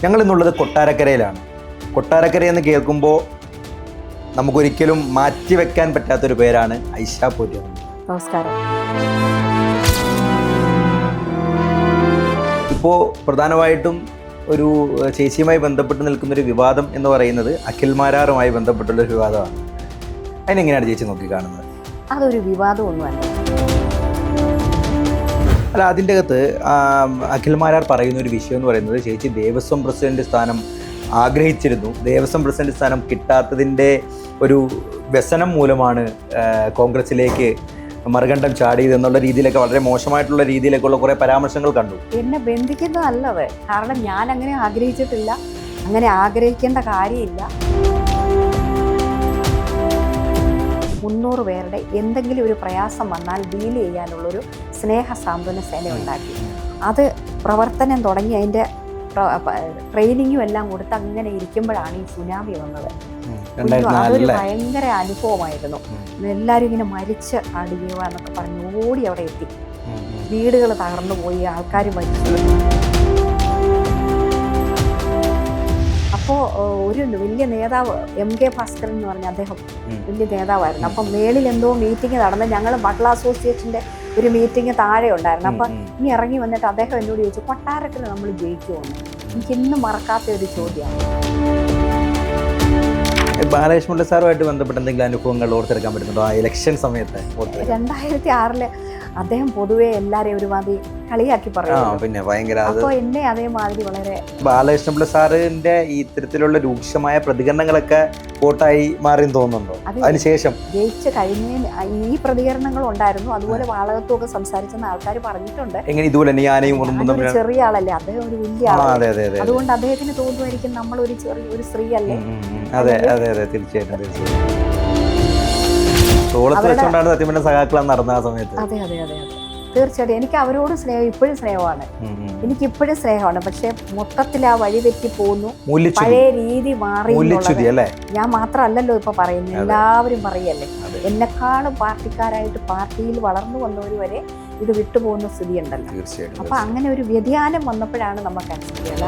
ഞങ്ങൾ ഇന്നുള്ളത് കൊട്ടാരക്കരയിലാണ്. കൊട്ടാരക്കരയെന്ന് കേൾക്കുമ്പോൾ നമുക്കൊരിക്കലും മാറ്റിവെക്കാൻ പറ്റാത്തൊരു പേരാണ് ഐഷ പോറ്റി. നമസ്കാരം. ഇപ്പോൾ പ്രധാനമായിട്ടും ഒരു ചേച്ചിയുമായി ബന്ധപ്പെട്ട് നിൽക്കുന്നൊരു വിവാദം എന്ന് പറയുന്നത് അഖിൽമാരാറുമായി ബന്ധപ്പെട്ടുള്ളൊരു വിവാദമാണ്. അതിനെങ്ങനെയാണ് ചേച്ചി നോക്കിക്കാണുന്നത്? അതൊരു വിവാദമൊന്നുമല്ല. അല്ല, അതിൻ്റെ അകത്ത് അഖിൽമാരാർ പറയുന്ന ഒരു വിഷയം എന്ന് പറയുന്നത് ചേച്ചി ദേവസ്വം പ്രസിഡന്റ് സ്ഥാനം ആഗ്രഹിച്ചിരുന്നു. ദേവസ്വം പ്രസിഡന്റ് സ്ഥാനം കിട്ടാത്തതിൻ്റെ ഒരു വ്യസനം മൂലമാണ് കോൺഗ്രസിലേക്ക് മറുകണ്ഠം ചാടിയത് എന്നുള്ള രീതിയിലൊക്കെ വളരെ മോശമായിട്ടുള്ള രീതിയിലേക്കുള്ള കുറേ പരാമർശങ്ങൾ കണ്ടു. എന്നെ ബന്ധിക്കുന്നതല്ലത്. കാരണം ഞാൻ അങ്ങനെ ആഗ്രഹിച്ചിട്ടില്ല, അങ്ങനെ ആഗ്രഹിക്കേണ്ട കാര്യമില്ല. 300 പേരുടെ എന്തെങ്കിലും ഒരു പ്രയാസം വന്നാൽ ഡീൽ ചെയ്യാനുള്ളൊരു സ്നേഹ സാന്ത്വന സേന ഉണ്ടാക്കി. അത് പ്രവർത്തനം തുടങ്ങി അതിൻ്റെ ട്രെയിനിങ്ങും എല്ലാം കൊടുത്ത് അങ്ങനെ ഇരിക്കുമ്പോഴാണ് ഈ സുനാമി വന്നത്. അതൊരു ഭയങ്കര അനുഭവമായിരുന്നു. എല്ലാവരും ഇങ്ങനെ മരിച്ച് അടിയുക എന്നൊക്കെ പറഞ്ഞ് ഓടി അവിടെ എത്തി. വീടുകൾ തകർന്നു പോയി, ആൾക്കാർ മരിച്ചു. അപ്പോൾ ഒരു വലിയ നേതാവ് MK ഭാസ്കരൻ എന്ന് പറഞ്ഞ അദ്ദേഹം വലിയ നേതാവായിരുന്നു. അപ്പം മേളിൽ എന്തോ മീറ്റിംഗ് നടന്ന്, ഞങ്ങൾ ബട്ട്ല അസോസിയേഷൻ്റെ ഒരു മീറ്റിംഗ് താഴെ ഉണ്ടായിരുന്നു. അപ്പം ഇനി ഇറങ്ങി വന്നിട്ട് അദ്ദേഹം എന്നോട് ചോദിച്ചു, കൊട്ടാരക്കര നമ്മൾ ജയിക്കുമെന്ന്. എനിക്കിന്നും മറക്കാത്ത ഒരു ചോദ്യമാണ്. ബാലകൃഷ്ണപിള്ള സാറുമായിട്ട് ബന്ധപ്പെട്ട എന്തെങ്കിലും അനുഭവങ്ങൾ ഓർത്തെടുക്കാൻ പറ്റുന്നുണ്ടോ ആ ഇലക്ഷൻ സമയത്ത്? 2006 അദ്ദേഹം പൊതുവെ എല്ലാവരെയും ഒരുമാതിരി കളിയാക്കി പറയും. പിന്നെ ഭയങ്കര. അപ്പോൾ എന്നെ അതേമാതിരി വളരെ ബാലകൃഷ്ണപിള്ള സാറിന്റെ ഈ ഇത്തരത്തിലുള്ള രൂക്ഷമായ പ്രതികരണങ്ങളൊക്കെ വോട്ടായി മാറി തോന്നുന്നുണ്ടോ? അതിനുശേഷം ജയിച്ച് കഴിഞ്ഞ ഈ പ്രതികരണങ്ങൾ ഉണ്ടായിരുന്നു. അതുപോലെ വാളകത്വമൊക്കെ സംസാരിച്ചെന്ന് ആൾക്കാർ പറഞ്ഞിട്ടുണ്ട്. എങ്ങനെ ഇതുപോലെ ചെറിയ ആളല്ലേ അദ്ദേഹം, ഒരു വലിയ ആളാണ്. അതുകൊണ്ട് അദ്ദേഹത്തിന് തോന്നുമായിരിക്കും നമ്മൾ ഒരു ചെറിയ സ്ത്രീ അല്ലേ. അതെ അതെ അതെ, തീർച്ചയായിട്ടും. വെച്ചുകൊണ്ടാണ് സത്യം സഖാക്കളാണ് നടന്ന ആ സമയത്ത്. അതെ അതെ അതെ അതെ, തീർച്ചയായിട്ടും. എനിക്ക് അവരോട് സ്നേഹം, ഇപ്പോഴും സ്നേഹമാണ്. എനിക്കിപ്പോഴും സ്നേഹമാണ്. പക്ഷെ മൊത്തത്തിൽ ആ വഴി തെറ്റി പോകുന്നു, പഴയ രീതി മാറി. ഞാൻ മാത്രമല്ലല്ലോ ഇപ്പൊ പറയുന്നത്, എല്ലാവരും പറയല്ലേ. എന്നെക്കാളും പാർട്ടിക്കാരായിട്ട് പാർട്ടിയിൽ വളർന്നു വന്നവര് വരെ ഇത് വിട്ടുപോകുന്ന സ്ഥിതി ഉണ്ടല്ലോ. അപ്പൊ അങ്ങനെ ഒരു വ്യതിയാനം വന്നപ്പോഴാണ് നമുക്ക് അനുസരിക്കുക.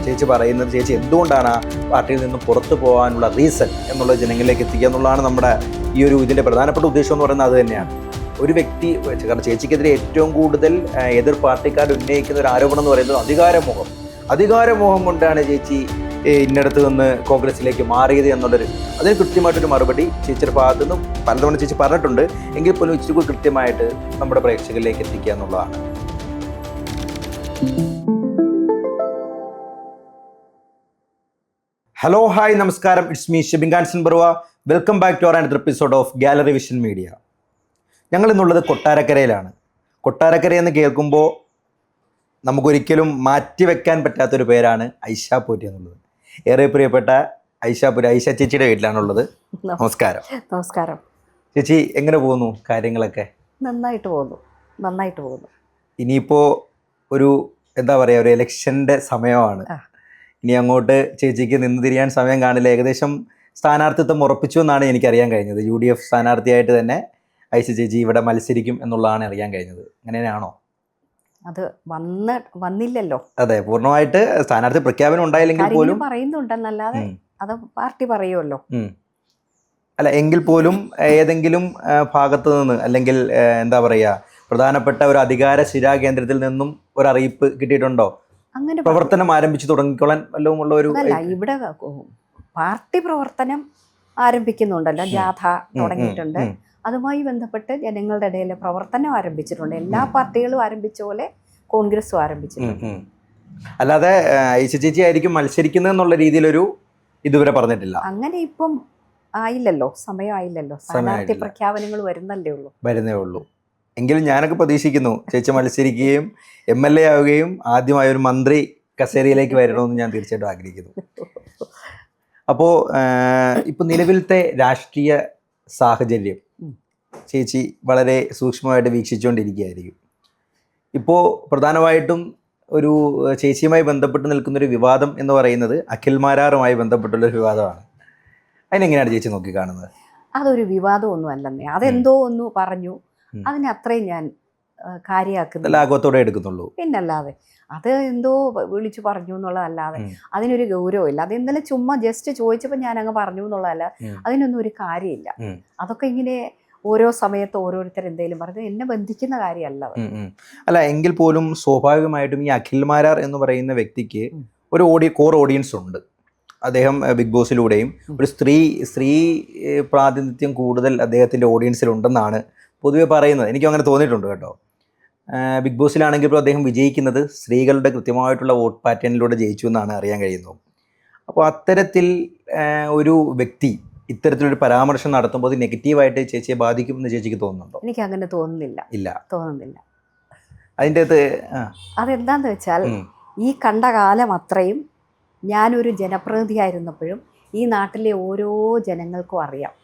ചേച്ചി പറയുന്നത്, ചേച്ചി എന്തുകൊണ്ടാണ് ആ പാർട്ടിയിൽ നിന്ന് പുറത്തു പോകാനുള്ള റീസൺ എന്നുള്ളത് ജനങ്ങളിലേക്ക് എത്തിക്കുക എന്നുള്ളതാണ് നമ്മുടെ ഈ ഒരു ഇതിൻ്റെ പ്രധാനപ്പെട്ട ഉദ്ദേശം എന്ന് പറയുന്നത്. അത് തന്നെയാണ്. ഒരു വ്യക്തി, കാരണം ചേച്ചിക്കെതിരെ ഏറ്റവും കൂടുതൽ എതിർ പാർട്ടിക്കാർ ഉന്നയിക്കുന്ന ഒരു ആരോപണം എന്ന് പറയുന്നത് അധികാരമോഹം കൊണ്ടാണ് ചേച്ചി ഇന്നടത്ത് നിന്ന് കോൺഗ്രസിലേക്ക് മാറിയത് എന്നുള്ളൊരു, അതിന് കൃത്യമായിട്ടൊരു മറുപടി ചേച്ചിയുടെ ഭാഗത്തു നിന്നും പലതവണ ചേച്ചി പറഞ്ഞിട്ടുണ്ട്. എങ്കിൽ പോലും ഇച്ചിരി കൃത്യമായിട്ട് നമ്മുടെ പ്രേക്ഷകരിലേക്ക് എത്തിക്കുക എന്നുള്ളതാണ്. ഹലോ, ഹായ്, നമസ്കാരം. It's me Shibin Kanson Barua. Welcome back to another episode of Gallery Vision Media. ഞങ്ങൾ ഇന്നുള്ളത് കൊട്ടാരക്കരയിലാണ്. കൊട്ടാരക്കരയെന്ന് കേൾക്കുമ്പോൾ നമുക്കൊരിക്കലും മാറ്റിവെക്കാൻ പറ്റാത്തൊരു പേരാണ് ഐഷ പോറ്റി എന്നുള്ളത്. ഏറെ പ്രിയപ്പെട്ട ഐഷ ചേച്ചിയുടെ വീട്ടിലാണുള്ളത്. നമസ്കാരം. നമസ്കാരം ചേച്ചി, എങ്ങനെ പോകുന്നു കാര്യങ്ങളൊക്കെ? നന്നായിട്ട് പോകുന്നു. ഇനിയിപ്പോൾ ഒരു എന്താ പറയുക, ഒരു ഇലക്ഷൻ്റെ സമയമാണ്. ഇനി അങ്ങോട്ട് ചേച്ചിക്ക് നിന്ന് തിരിയാൻ സമയം കാണില്ല. ഏകദേശം സ്ഥാനാർത്ഥിത്വം ഉറപ്പിച്ചു എന്നാണ് എനിക്കറിയാൻ കഴിഞ്ഞത്. UDF സ്ഥാനാർത്ഥിയായിട്ട് തന്നെ ഐഷ ചേച്ചി ഇവിടെ മത്സരിക്കും എന്നുള്ളതാണ് അറിയാൻ കഴിഞ്ഞത്. അങ്ങനെയാണോ? അത് വന്നില്ലല്ലോ. അതെ, പൂർണ്ണമായിട്ട് സ്ഥാനാർത്ഥി പ്രഖ്യാപനം ഉണ്ടായില്ലെങ്കിൽ പോലും പറയുന്നുണ്ടെന്നല്ലാതെ അത് പാർട്ടി പറയുമല്ലോ. അല്ല, എങ്കിൽ പോലും ഏതെങ്കിലും ഭാഗത്ത് നിന്ന്, അല്ലെങ്കിൽ എന്താ പറയുക, പ്രധാനപ്പെട്ട ഒരു അധികാര ശിരാകേന്ദ്രത്തിൽ നിന്നും ഒരു അറിയിപ്പ് കിട്ടിയിട്ടുണ്ടോ? അങ്ങനെ പ്രവർത്തനം ആരംഭിച്ചു തുടങ്ങിക്കോളാൻ വല്ലതും ഉള്ള ഒരു? ഇവിടെ പാർട്ടി പ്രവർത്തനം ആരംഭിക്കുന്നുണ്ടല്ലോ, ജാഥ തുടങ്ങിയിട്ടുണ്ട്. അതുമായി ബന്ധപ്പെട്ട് ജനങ്ങളുടെ ഇടയിൽ പ്രവർത്തനം ആരംഭിച്ചിട്ടുണ്ട്. എല്ലാ പാർട്ടികളും ആരംഭിച്ച പോലെ കോൺഗ്രസും ആരംഭിച്ചിട്ടുണ്ട്. അല്ലാതെ ഐഷ ചേച്ചി ആയിരിക്കും മത്സരിക്കുന്നത് എന്നുള്ള രീതിയിലൊരു ഇതുവരെ പറഞ്ഞിട്ടില്ല. അങ്ങനെ ഇപ്പം ആയില്ലല്ലോ, സമയമായില്ലല്ലോ. സ്ഥാനാർത്ഥി പ്രഖ്യാപനങ്ങൾ വരുന്നേ ഉള്ളൂ. എങ്കിലും ഞാനൊക്കെ പ്രതീക്ഷിക്കുന്നു ചേച്ചി മത്സരിക്കുകയും MLA ആവുകയും ആദ്യമായ ഒരു മന്ത്രി കസേരയിലേക്ക് വരണമെന്ന് ഞാൻ തീർച്ചയായിട്ടും ആഗ്രഹിക്കുന്നു. അപ്പോൾ ഇപ്പോൾ നിലവിലത്തെ രാഷ്ട്രീയ സാഹചര്യം ചേച്ചി വളരെ സൂക്ഷ്മമായിട്ട് വീക്ഷിച്ചുകൊണ്ടിരിക്കുകയായിരിക്കും. ഇപ്പോൾ പ്രധാനമായിട്ടും ഒരു ചേച്ചിയുമായി ബന്ധപ്പെട്ട് നിൽക്കുന്നൊരു വിവാദം എന്ന് പറയുന്നത് അഖിൽമാരാറുമായി ബന്ധപ്പെട്ടുള്ളൊരു വിവാദമാണ്. അതിനെങ്ങനെയാണ് ചേച്ചി നോക്കിക്കാണുന്നത്? അതൊരു വിവാദമൊന്നും അല്ലെന്നേ. അതെന്തോ ഒന്ന് പറഞ്ഞു, അതിനത്രയും ഞാൻ കാര്യമാക്കുന്നില്ല, ലാഘവത്തോടെ എടുക്കുന്നുള്ളൂ. പിന്നല്ലാതെ അത് എന്തോ വിളിച്ചു പറഞ്ഞു എന്നുള്ളതല്ലാതെ അതിനൊരു ഗൗരവമില്ല. അത് ഇന്നലെ ചുമ്മാ ജസ്റ്റ് ചോദിച്ചപ്പോൾ ഞാൻ അങ്ങ് പറഞ്ഞു എന്നുള്ളതല്ല, അതിനൊന്നും ഒരു കാര്യമില്ല. അതൊക്കെ ഇങ്ങനെ ഓരോ സമയത്ത് ഓരോരുത്തർ എന്തെങ്കിലും പറഞ്ഞു എന്നെ ബന്ധിക്കുന്ന കാര്യമല്ല. അല്ല, എങ്കിൽ പോലും സ്വാഭാവികമായിട്ടും ഈ അഖിൽ മാരാർ എന്ന് പറയുന്ന വ്യക്തിക്ക് ഒരു കോർ ഓഡിയൻസ് ഉണ്ട്. അദ്ദേഹം ബിഗ് ബോസിലൂടെയും ഒരു സ്ത്രീ പ്രാതിനിധ്യം കൂടുതൽ അദ്ദേഹത്തിൻ്റെ ഓഡിയൻസിലുണ്ടെന്നാണ് പൊതുവെ പറയുന്നത്. എനിക്കും അങ്ങനെ തോന്നിയിട്ടുണ്ട് കേട്ടോ. ബിഗ് ബോസിലാണെങ്കിൽ ഇപ്പോൾ അദ്ദേഹം വിജയിക്കുന്നത് സ്ത്രീകളുടെ കൃത്യമായിട്ടുള്ള വോട്ട് പാറ്റേണിലൂടെ ജയിച്ചു എന്നാണ് അറിയാൻ കഴിയുന്നത്. അപ്പോൾ അത്തരത്തിൽ ഒരു വ്യക്തി ഇത്തരത്തിലൊരു പരാമർശം നടത്തുമ്പോൾ അത് നെഗറ്റീവായിട്ട് ചേച്ചിയെ ബാധിക്കുമെന്ന് ചേച്ചിക്ക് തോന്നുന്നുണ്ടോ? എനിക്ക് അങ്ങനെ തോന്നുന്നില്ല. അതിൻ്റെ അകത്ത് അതെന്താന്ന് വെച്ചാൽ ഈ കണ്ട കാലം അത്രയും ഞാനൊരു ജനപ്രതിനിധിയായിരുന്നപ്പോഴും ഈ നാട്ടിലെ ഓരോ ജനങ്ങൾക്കും അറിയാം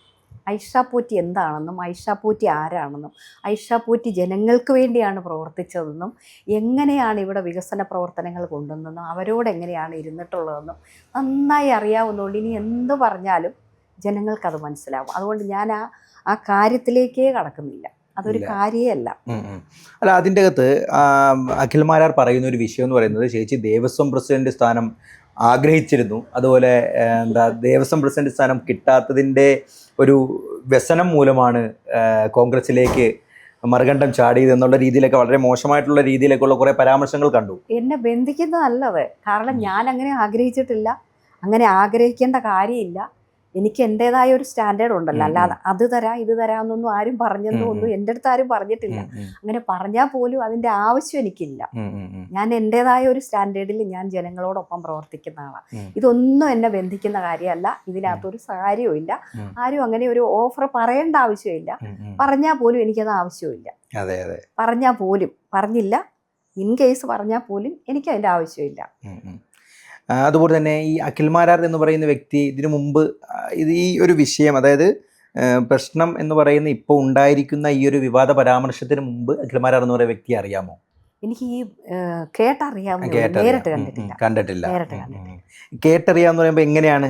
ഐഷ പോറ്റി എന്താണെന്നും ഐഷ പോറ്റി ആരാണെന്നും ഐഷ പോറ്റി ജനങ്ങൾക്ക് വേണ്ടിയാണ് പ്രവർത്തിച്ചതെന്നും എങ്ങനെയാണ് ഇവിടെ വികസന പ്രവർത്തനങ്ങൾ കൊണ്ടുവന്നെന്നും അവരോട് എങ്ങനെയാണ് ഇരുന്നിട്ടുള്ളതെന്നും നന്നായി അറിയാവുന്നതുകൊണ്ട് ഇനി എന്ത് പറഞ്ഞാലും ജനങ്ങൾക്കത് മനസ്സിലാവും. അതുകൊണ്ട് ഞാൻ ആ കാര്യത്തിലേക്കേ കടക്കുന്നില്ല. അതൊരു കാര്യമേ അല്ല. അല്ല, അതിൻ്റെ അകത്ത് അഖിൽ മാരാർ പറയുന്ന ഒരു വിഷയം എന്ന് പറയുന്നത് ചേച്ചി ദേവസ്വം പ്രസിഡന്റ് സ്ഥാനം ആഗ്രഹിച്ചിരുന്നു. അതുപോലെ ദേവസ്വം പ്രസിഡന്റ് സ്ഥാനം കിട്ടാത്തതിൻ്റെ ഒരു വ്യസനം മൂലമാണ് കോൺഗ്രസിലേക്ക് മറുകണ്ഠം ചാടിയത് എന്നുള്ള രീതിയിലൊക്കെ വളരെ മോശമായിട്ടുള്ള രീതിയിലേക്കുള്ള കുറേ പരാമർശങ്ങൾ കണ്ടു. എന്നെ ബന്ധിക്കുന്നതല്ലത്. കാരണം ഞാൻ അങ്ങനെ ആഗ്രഹിച്ചിട്ടില്ല, അങ്ങനെ ആഗ്രഹിക്കേണ്ട കാര്യമില്ല. എനിക്ക് എൻ്റെതായ ഒരു സ്റ്റാൻഡേർഡ് ഉണ്ടല്ലോ. അല്ലാതെ അത് തരാം ഇത് തരാമെന്നൊന്നും ആരും പറഞ്ഞെന്നൊന്നും എൻ്റെ അടുത്ത് ആരും പറഞ്ഞിട്ടില്ല. അങ്ങനെ പറഞ്ഞാൽ പോലും അതിൻ്റെ ആവശ്യം എനിക്കില്ല. ഞാൻ എൻ്റെതായ ഒരു സ്റ്റാൻഡേർഡിൽ ഞാൻ ജനങ്ങളോടൊപ്പം പ്രവർത്തിക്കുന്ന ആളാണ്. ഇതൊന്നും എന്നെ ബന്ധിക്കുന്ന കാര്യമല്ല. ഇതിനകത്തൊരു കാര്യവുമില്ല. ആരും അങ്ങനെ ഒരു ഓഫർ പറയേണ്ട ആവശ്യമില്ല. പറഞ്ഞാൽ പോലും എനിക്കത് ആവശ്യമില്ല. പറഞ്ഞാൽ പോലും, പറഞ്ഞില്ല, ഇൻ കേസ് പറഞ്ഞാൽ പോലും എനിക്ക് അതിൻ്റെ ആവശ്യമില്ല. അതുപോലെ തന്നെ ഈ അഖിൽ മാരാർ എന്ന് പറയുന്ന വ്യക്തി ഇതിനു മുമ്പ് ഈ ഒരു വിഷയം, അതായത് പ്രശ്നം എന്ന് പറയുന്ന ഇപ്പോൾ ഉണ്ടായിരിക്കുന്ന ഈ ഒരു വിവാദ പരാമർശത്തിന് മുമ്പ് അഖിൽ മാരാർ എന്ന് പറയുന്ന വ്യക്തി അറിയാമോ? എനിക്ക് ഈ കേട്ടറിയാവുന്ന, കണ്ടിട്ടില്ല. കേട്ടറിയാന്ന് പറയുമ്പോൾ എങ്ങനെയാണ്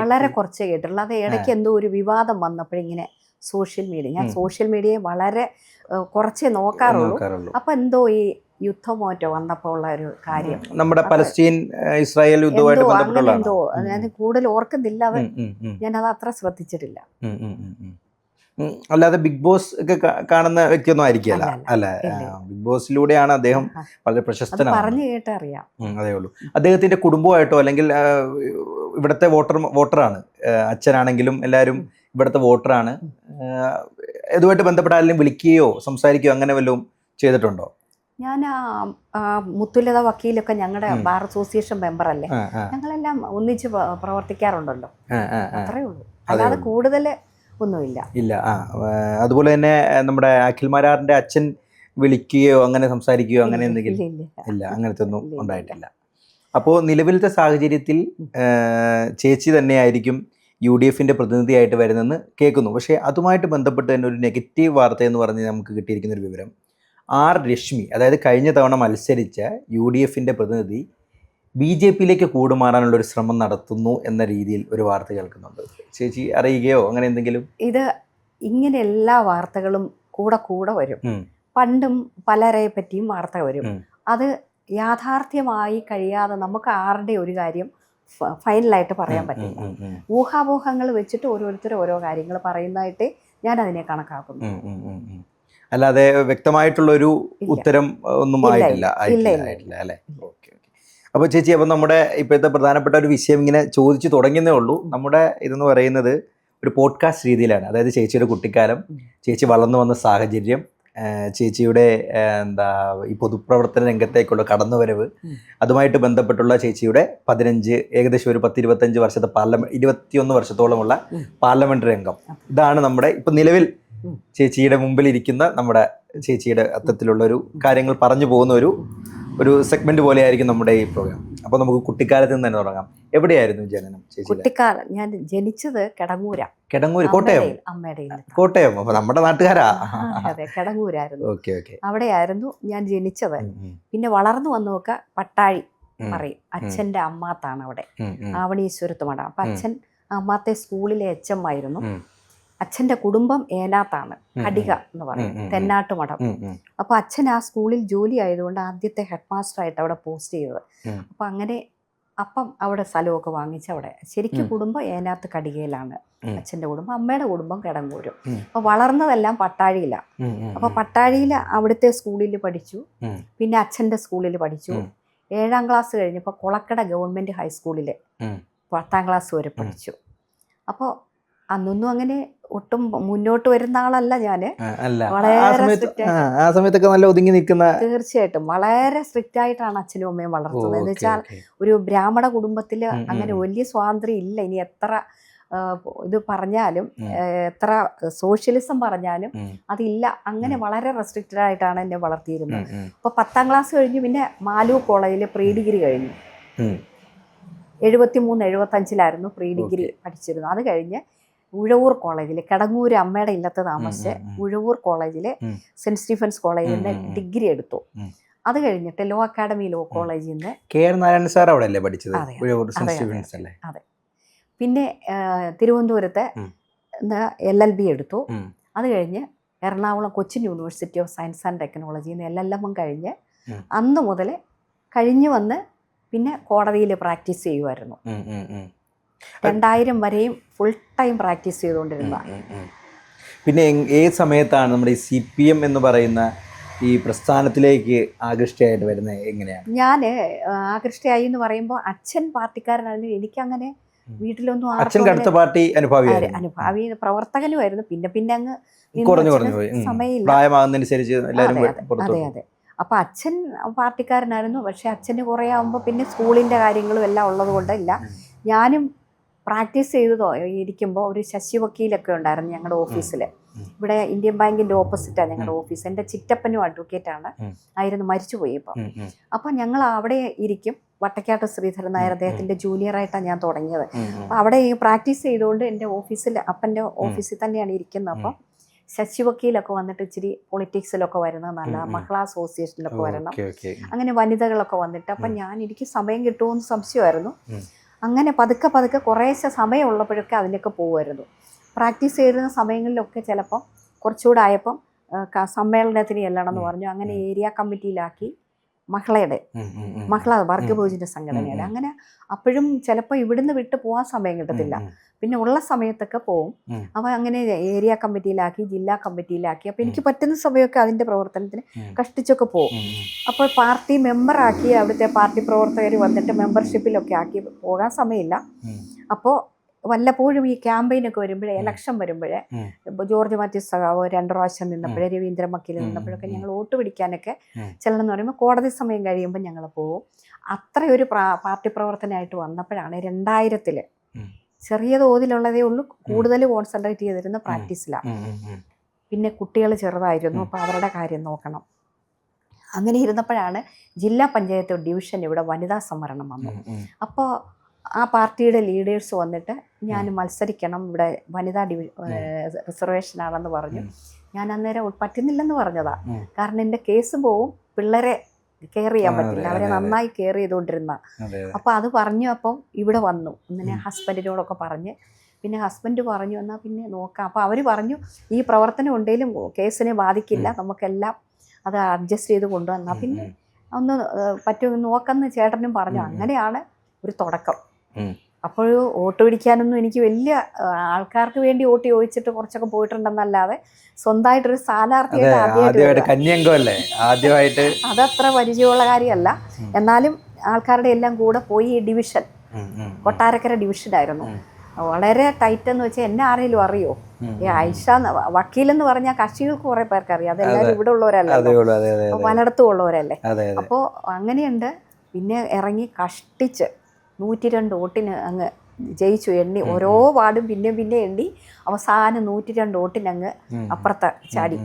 വളരെ കുറച്ച് കേട്ടിട്ടുള്ളൂ. അത് ഇടയ്ക്ക് എന്തോ ഒരു വിവാദം വന്നപ്പോഴിങ്ങനെ സോഷ്യൽ മീഡിയയെ വളരെ കുറച്ചേ നോക്കാറുള്ളൂ. അപ്പൊ എന്തോ ഈ യുദ്ധമോറ്റോ വന്നപ്പോൾ ഉള്ള ഒരു കാര്യം, നമ്മുടെ പലസ്തീൻ ഇസ്രായേൽ യുദ്ധവുമായിട്ട് ബന്ധപ്പെട്ടുള്ള എന്തോ ഞാൻ കൂടുതൽ ഓർക്കുന്നില്ല. അത് ഞാനത് അത്ര ശ്രദ്ധിച്ചിട്ടില്ല. അല്ലാതെ ബിഗ് ബോസ് ഒക്കെ കാണുന്ന വ്യക്തിയൊന്നും ആയിരിക്കില്ല അല്ലെ? ബിഗ് ബോസിലൂടെയാണ് അദ്ദേഹം വളരെ പ്രശസ്തനാണ്. പറഞ്ഞു കേട്ടറിയാം. അതേ ഉള്ളൂ. അദ്ദേഹത്തിന്റെ കുടുംബമായിട്ടോ അല്ലെങ്കിൽ ഇവിടുത്തെ വോട്ടറാണ് അച്ഛനാണെങ്കിലും എല്ലാവരും ഇവിടുത്തെ വോട്ടറാണ്. ഇതുമായിട്ട് ബന്ധപ്പെട്ട ആരെങ്കിലും വിളിക്കുകയോ സംസാരിക്കുകയോ അങ്ങനെ വല്ലതും ചെയ്തിട്ടുണ്ടോ? ഞാൻ മുത്തുലത വക്കീലൊക്കെ ഞങ്ങളുടെ ബാർ അസോസിയേഷൻ മെമ്പർ അല്ലേ, ഞങ്ങളെല്ലാം ഒന്നിച്ച് പ്രവർത്തിക്കാറുണ്ടല്ലോ. അത്രേ ഉള്ളൂ, അല്ലാതെ കൂടുതൽ ഒന്നുമില്ല. അതുപോലെ തന്നെ നമ്മുടെ അഖിൽ മാരാറിന്റെ അച്ഛൻ വിളിക്കുകയോ അങ്ങനെ സംസാരിക്കുകയോ അങ്ങനെ എന്തെങ്കിലും ഇല്ല, അങ്ങനത്തെ ഒന്നും ഉണ്ടായിട്ടില്ല. അപ്പോൾ നിലവിലത്തെ സാഹചര്യത്തിൽ ചേച്ചി തന്നെയായിരിക്കും UDFന്റെ പ്രതിനിധിയായിട്ട് വരുന്നെന്ന് കേൾക്കുന്നു. പക്ഷേ അതുമായിട്ട് ബന്ധപ്പെട്ട് തന്നെ ഒരു നെഗറ്റീവ് വാർത്ത എന്ന് പറഞ്ഞ് നമുക്ക് കിട്ടിയിരിക്കുന്ന ഒരു വിവരം, രശ്മി, അതായത് കഴിഞ്ഞ തവണ മത്സരിച്ച UDFന്റെ പ്രതിനിധി BJPയിലേക്ക് കൂടുമാറാനുള്ളൊരു ശ്രമം നടത്തുന്നു എന്ന രീതിയിൽ ഒരു വാർത്ത കേൾക്കുന്നുണ്ട്. ചേച്ചി അറിയുകയോ അങ്ങനെ എന്തെങ്കിലും? ഇത് ഇങ്ങനെ എല്ലാ വാർത്തകളും കൂടെ വരും. പണ്ടും പലരെ പറ്റിയും വാർത്ത വരും. അത് യാഥാർത്ഥ്യമായി കഴിയാതെ നമുക്ക് ആരുടെ ഒരു കാര്യം ഫൈനലായിട്ട് പറയാൻ പറ്റില്ല. ഊഹാപോഹങ്ങൾ വെച്ചിട്ട് ഓരോരുത്തർ ഓരോ കാര്യങ്ങൾ പറയുന്നതായിട്ട് ഞാൻ അതിനെ കണക്കാക്കുന്നു. അല്ലാതെ വ്യക്തമായിട്ടുള്ളൊരു ഉത്തരം ഒന്നും ആയിട്ടില്ല അല്ലേ? ഓക്കെ. അപ്പോൾ ചേച്ചി, അപ്പം നമ്മുടെ ഇപ്പോഴത്തെ പ്രധാനപ്പെട്ട ഒരു വിഷയം ഇങ്ങനെ ചോദിച്ചു തുടങ്ങുന്നേ ഉള്ളൂ. നമ്മുടെ ഇതെന്ന് പറയുന്നത് ഒരു പോഡ്കാസ്റ്റ് രീതിയിലാണ്. അതായത് ചേച്ചിയുടെ കുട്ടിക്കാലം, ചേച്ചി വളർന്നു വന്ന സാഹചര്യം, ചേച്ചിയുടെ ഈ പൊതുപ്രവർത്തന രംഗത്തേക്കുള്ള കടന്നുവരവ്, അതുമായിട്ട് ബന്ധപ്പെട്ടുള്ള ചേച്ചിയുടെ ഏകദേശം ഒരു 10-25 വർഷത്തെ 21 വർഷത്തോളമുള്ള പാർലമെന്റ് രംഗം, ഇതാണ് നമ്മുടെ ഇപ്പം നിലവിൽ ചേച്ചിയുടെ മുമ്പിലിരിക്കുന്ന നമ്മുടെ ചേച്ചിയുടെ അത്തരത്തിലുള്ള ഒരു കാര്യങ്ങൾ പറഞ്ഞു പോകുന്ന ഒരു സെഗ്മെന്റ് പോലെയായിരിക്കും നമ്മുടെ ഈ പ്രോഗ്രാം. അപ്പോൾ നമുക്ക് കുട്ടിക്കാലത്ത് നിന്ന് തന്നെ തുടങ്ങാം. എവിടെയായിരുന്നു ജനനം ചേച്ചി? കുട്ടിക്കാലം ഞാൻ ജനിച്ചത് കിടങ്ങൂർ, കോട്ടയം. കോട്ടയം, അപ്പൊ നമ്മുടെ നാട്ടുകാരാ. അതെ, കിടങ്ങൂരായിരുന്നു. ഓക്കെ. അവിടെയായിരുന്നു ഞാൻ ജനിച്ചത്. പിന്നെ വളർന്നു വന്നൊക്കെ പട്ടാഴി പറയും. അച്ഛന്റെ അമ്മാത്താണ് അവിടെ, ആവണീശ്വരത്ത് മഠം. അപ്പൊ അച്ഛൻ അമ്മാത്തെ സ്കൂളിലെ HM ആയിരുന്നു. അച്ഛൻ്റെ കുടുംബം ഏനാത്താണ്, കടിക എന്ന് പറയും, തെന്നാട്ടുമഠം. അപ്പോൾ അച്ഛൻ ആ സ്കൂളിൽ ജോലി ആയതുകൊണ്ട് ആദ്യത്തെ ഹെഡ് മാസ്റ്ററായിട്ട് അവിടെ പോസ്റ്റ് ചെയ്തത്. അപ്പം അങ്ങനെ അപ്പം അവിടെ സ്ഥലമൊക്കെ വാങ്ങിച്ച് അവിടെ ശരിക്കും കുടുംബം ഏനാത്ത് കടികയിലാണ് അച്ഛൻ്റെ കുടുംബം. അമ്മയുടെ കുടുംബം കിടങ്ങൂരും. അപ്പോൾ വളർന്നതെല്ലാം പട്ടാഴിയിലാണ്. അപ്പോൾ പട്ടാഴിയിൽ അവിടുത്തെ സ്കൂളിൽ പഠിച്ചു, പിന്നെ അച്ഛൻ്റെ സ്കൂളിൽ പഠിച്ചു. 7ാം ക്ലാസ് കഴിഞ്ഞപ്പോൾ കൊളക്കട ഗവൺമെൻറ് ഹൈസ്കൂളിൽ 10ാം ക്ലാസ് വരെ പഠിച്ചു. അപ്പോൾ അന്നൊന്നും അങ്ങനെ ഒട്ടും മുന്നോട്ട് വരുന്ന ആളല്ല ഞാൻ. വളരെ ആ സമയത്തൊക്കെ നല്ല ഒതുങ്ങി നിൽക്കുന്ന, തീർച്ചയായിട്ടും വളരെ സ്ട്രിക്റ്റ് ആയിട്ടാണ് അച്ഛനും അമ്മയും വളർത്തുന്നത്. എന്ന് വെച്ചാൽ ഒരു ബ്രാഹ്മണ കുടുംബത്തിൽ അങ്ങനെ വലിയ സ്വാതന്ത്ര്യം ഇല്ല. ഇനി എത്ര ഇത് പറഞ്ഞാലും എത്ര സോഷ്യലിസം പറഞ്ഞാലും അതില്ല. അങ്ങനെ വളരെ റെസ്ട്രിക്റ്റഡ് ആയിട്ടാണ് എന്നെ വളർത്തിയിരുന്നത്. അപ്പോൾ 10ാം ക്ലാസ് കഴിഞ്ഞ് പിന്നെ മാലു കോളേജിൽ പ്രീ ഡിഗ്രി കഴിഞ്ഞു. 73-75 പ്രീ ഡിഗ്രി പഠിച്ചിരുന്നു. അത് കഴിഞ്ഞ് ഉഴവൂർ കോളേജിൽ, കിടങ്ങൂർ അമ്മയുടെ ഇല്ലത്ത് താമസിച്ച് ഉഴവൂർ കോളേജിൽ സെൻറ്റ് സ്റ്റീഫൻസ് കോളേജിൽ നിന്ന് ഡിഗ്രി എടുത്തു. അത് കഴിഞ്ഞിട്ട് ലോ അക്കാഡമി ലോ കോളേജിൽ നിന്ന് KR നാരായണൻ സാർ അവിടെ അല്ലേ പഠിച്ചത്? അതെ. പിന്നെ തിരുവനന്തപുരത്ത് LLB എടുത്തു. അത് കഴിഞ്ഞ് Ernakulam Cochin university of science and ടെക്നോളജിയിൽ നിന്ന് LLM കഴിഞ്ഞ് അന്ന് മുതൽ കഴിഞ്ഞ് വന്ന് പിന്നെ കോടതിയിൽ പ്രാക്ടീസ് ചെയ്യുമായിരുന്നു. 2000 വരെയും ഫുൾ ടൈം പ്രാക്ടീസ് ചെയ്തുകൊണ്ടിരുന്ന. പിന്നെ ഏത് സമയത്താണ് നമ്മുടെ ഈ CPM എന്ന് പറയുന്ന ഈ പ്രസ്ഥാനത്തിലേക്ക് ആകൃഷ്ടയായിട്ട് വരുന്നത്? എങ്ങനെയാണ്? ഞാൻ ആകൃഷ്ടയായി എന്ന് പറയുമ്പോൾ അച്ഛൻ പാർട്ടിക്കാരനായിരുന്നു. എനിക്കങ്ങനെ വീട്ടിലൊന്നും അടുത്ത പാർട്ടി അനുഭാവി പ്രവർത്തകനുമായിരുന്നു. പിന്നെ അങ്ങ് സമയമില്ല. അതെ. അപ്പൊ അച്ഛൻ പാർട്ടിക്കാരനായിരുന്നു. പക്ഷെ അച്ഛന് കുറേ ആകുമ്പോൾ പിന്നെ സ്കൂളിന്റെ കാര്യങ്ങളും എല്ലാം ഉള്ളത് കൊണ്ടല്ല. ഞാനും പ്രാക്ടീസ് ചെയ്ത് ഇരിക്കുമ്പോൾ ഒരു ശശി വക്കീലൊക്കെ ഉണ്ടായിരുന്നു ഞങ്ങളുടെ ഓഫീസിൽ. ഇവിടെ ഇന്ത്യൻ ബാങ്കിന്റെ ഓപ്പോസിറ്റാണ് ഞങ്ങളുടെ ഓഫീസ്. എൻ്റെ ചിറ്റപ്പനും അഡ്വക്കേറ്റാണ് ആയിരുന്നു, മരിച്ചുപോയി ഇപ്പം. അപ്പം ഞങ്ങൾ അവിടെ ഇരിക്കും. വട്ടക്കാട്ട് ശ്രീധരൻ നായർ അദ്ദേഹത്തിന്റെ ജൂനിയറായിട്ടാണ് ഞാൻ തുടങ്ങിയത്. അപ്പം അവിടെ പ്രാക്ടീസ് ചെയ്തുകൊണ്ട് എൻ്റെ ഓഫീസിൽ, അപ്പൻ്റെ ഓഫീസിൽ തന്നെയാണ് ഇരിക്കുന്നത്. അപ്പം ശശി വക്കീലൊക്കെ വന്നിട്ട് ഇച്ചിരി പൊളിറ്റിക്സിലൊക്കെ വരുന്നത് നല്ല, മഹിളാ അസോസിയേഷനിലൊക്കെ വരണം, അങ്ങനെ വനിതകളൊക്കെ വന്നിട്ട്. അപ്പം എനിക്ക് സമയം കിട്ടുമോയെന്ന് സംശയമായിരുന്നു. അങ്ങനെ പതുക്കെ കുറേശ്ശെ സമയമുള്ളപ്പോഴൊക്കെ അതിലൊക്കെ പോകുമായിരുന്നു. പ്രാക്ടീസ് ചെയ്തിരുന്ന സമയങ്ങളിലൊക്കെ ചിലപ്പം കുറച്ചുകൂടെ ആയപ്പം സമ്മേളനത്തിന് ചെല്ലണം എന്ന് പറഞ്ഞു. അങ്ങനെ ഏരിയ കമ്മിറ്റിയിലാക്കി മഹിളാ വർഗഭോജന സംഘടനയുടെ. അങ്ങനെ അപ്പോഴും ചിലപ്പോൾ ഇവിടുന്ന് വിട്ട് പോകാൻ സമയം കിട്ടത്തില്ല. പിന്നെ ഉള്ള സമയത്തൊക്കെ പോവും. അപ്പോൾ അങ്ങനെ ഏരിയ കമ്മിറ്റിയിലാക്കി, ജില്ലാ കമ്മിറ്റിയിലാക്കി. അപ്പോൾ എനിക്ക് പറ്റുന്ന സമയമൊക്കെ അതിൻ്റെ പ്രവർത്തനത്തിന് കഷ്ടിച്ചൊക്കെ പോകും. അപ്പോൾ പാർട്ടി മെമ്പറാക്കി അവിടുത്തെ പാർട്ടി പ്രവർത്തകർ വന്നിട്ട് മെമ്പർഷിപ്പിലൊക്കെ ആക്കി പോകാൻ സമയമില്ല. അപ്പോൾ വല്ലപ്പോഴും ഈ ക്യാമ്പയിനൊക്കെ വരുമ്പോഴേ, ഇലക്ഷൻ വരുമ്പോഴേ, ജോർജ് മാത്യൂസ് സഖാവ് 2 പ്രാവശ്യം നിന്നപ്പോഴേ, രവീന്ദ്രൻ വക്കീൽ നിന്നപ്പോഴൊക്കെ ഞങ്ങൾ വോട്ട് പിടിക്കാനൊക്കെ ചെല്ലണം എന്ന് പറയുമ്പോൾ കോടതി സമയം കഴിയുമ്പോൾ ഞങ്ങൾ പോകും. അത്രയൊരു പാർട്ടി പ്രവർത്തനമായിട്ട് വന്നപ്പോഴാണ് 2000 ചെറിയ തോതിലുള്ളതേ ഉള്ളൂ, കൂടുതൽ കോൺസെൻട്രേറ്റ് ചെയ്തിരുന്ന പ്രാക്ടീസിലാണ്. പിന്നെ കുട്ടികൾ ചെറുതായിരുന്നു, അപ്പോൾ അവരുടെ കാര്യം നോക്കണം. അങ്ങനെ ഇരുന്നപ്പോഴാണ് ജില്ലാ പഞ്ചായത്ത് ഡിവിഷൻ ഇവിടെ വനിതാ സംവരണം വന്നു. അപ്പോൾ ആ പാർട്ടിയുടെ ലീഡേഴ്സ് വന്നിട്ട് ഞാൻ മത്സരിക്കണം, ഇവിടെ വനിതാ റിസർവേഷനാണെന്ന് പറഞ്ഞു. ഞാൻ അന്നേരം പറ്റുന്നില്ലെന്ന് പറഞ്ഞതാ. കാരണം എൻ്റെ കേസ് പോവും, പിള്ളേരെ കെയർ ചെയ്യാൻ പറ്റില്ല, അവരെ നന്നായി കെയർ ചെയ്തുകൊണ്ടിരുന്ന. അപ്പോൾ അത് പറഞ്ഞു. അപ്പം ഇവിടെ വന്നു ഇങ്ങനെ ഹസ്ബൻഡിനോടൊക്കെ പറഞ്ഞ്. പിന്നെ ഹസ്ബൻഡ് പറഞ്ഞു എന്നാൽ പിന്നെ നോക്കാം. അപ്പോൾ അവർ പറഞ്ഞു ഈ പ്രവർത്തനം ഉണ്ടെങ്കിലും കേസിനെ ബാധിക്കില്ല, നമുക്കെല്ലാം അത് അഡ്ജസ്റ്റ് ചെയ്ത് കൊണ്ടുവന്നാൽ പിന്നെ ഒന്ന് പറ്റും നോക്കാമെന്ന് ചേട്ടനും പറഞ്ഞു. അങ്ങനെയാണ് ഒരു തുടക്കം. അപ്പോൾ വോട്ട് പിടിക്കാനൊന്നും എനിക്ക് വലിയ ആൾക്കാർക്ക് വേണ്ടി വോട്ട് ചോദിച്ചിട്ട് കുറച്ചൊക്കെ പോയിട്ടുണ്ടെന്നല്ലാതെ സ്വന്തമായിട്ടൊരു സ്ഥാനാർത്ഥിയായിട്ട് അതത്ര പരിചയമുള്ള കാര്യമല്ല. എന്നാലും ആൾക്കാരുടെ എല്ലാം കൂടെ പോയി. ഈ ഡിവിഷൻ കൊട്ടാരക്കര ഡിവിഷനായിരുന്നു, വളരെ ടൈറ്റ് എന്ന് വെച്ചാൽ എന്നെ ആരെങ്കിലും അറിയോ? ഈ ആയിഷ വക്കീലെന്ന് പറഞ്ഞാൽ കക്ഷികൾക്ക് കുറെ പേർക്ക് അറിയാം, അതെല്ലാവരും ഇവിടെ ഉള്ളവരല്ല, പലയിടത്തും ഉള്ളവരല്ലേ. അപ്പോൾ അങ്ങനെയുണ്ട്. പിന്നെ ഇറങ്ങി കഷ്ടിച്ച് 102 വോട്ടിന് അങ്ങ് ജയിച്ചു. എണ്ണി ഓരോ വാർഡും പിന്നെ എണ്ണി അവസാനം 102 വോട്ടിന് അങ്ങ് അപ്പുറത്ത് ചാടി.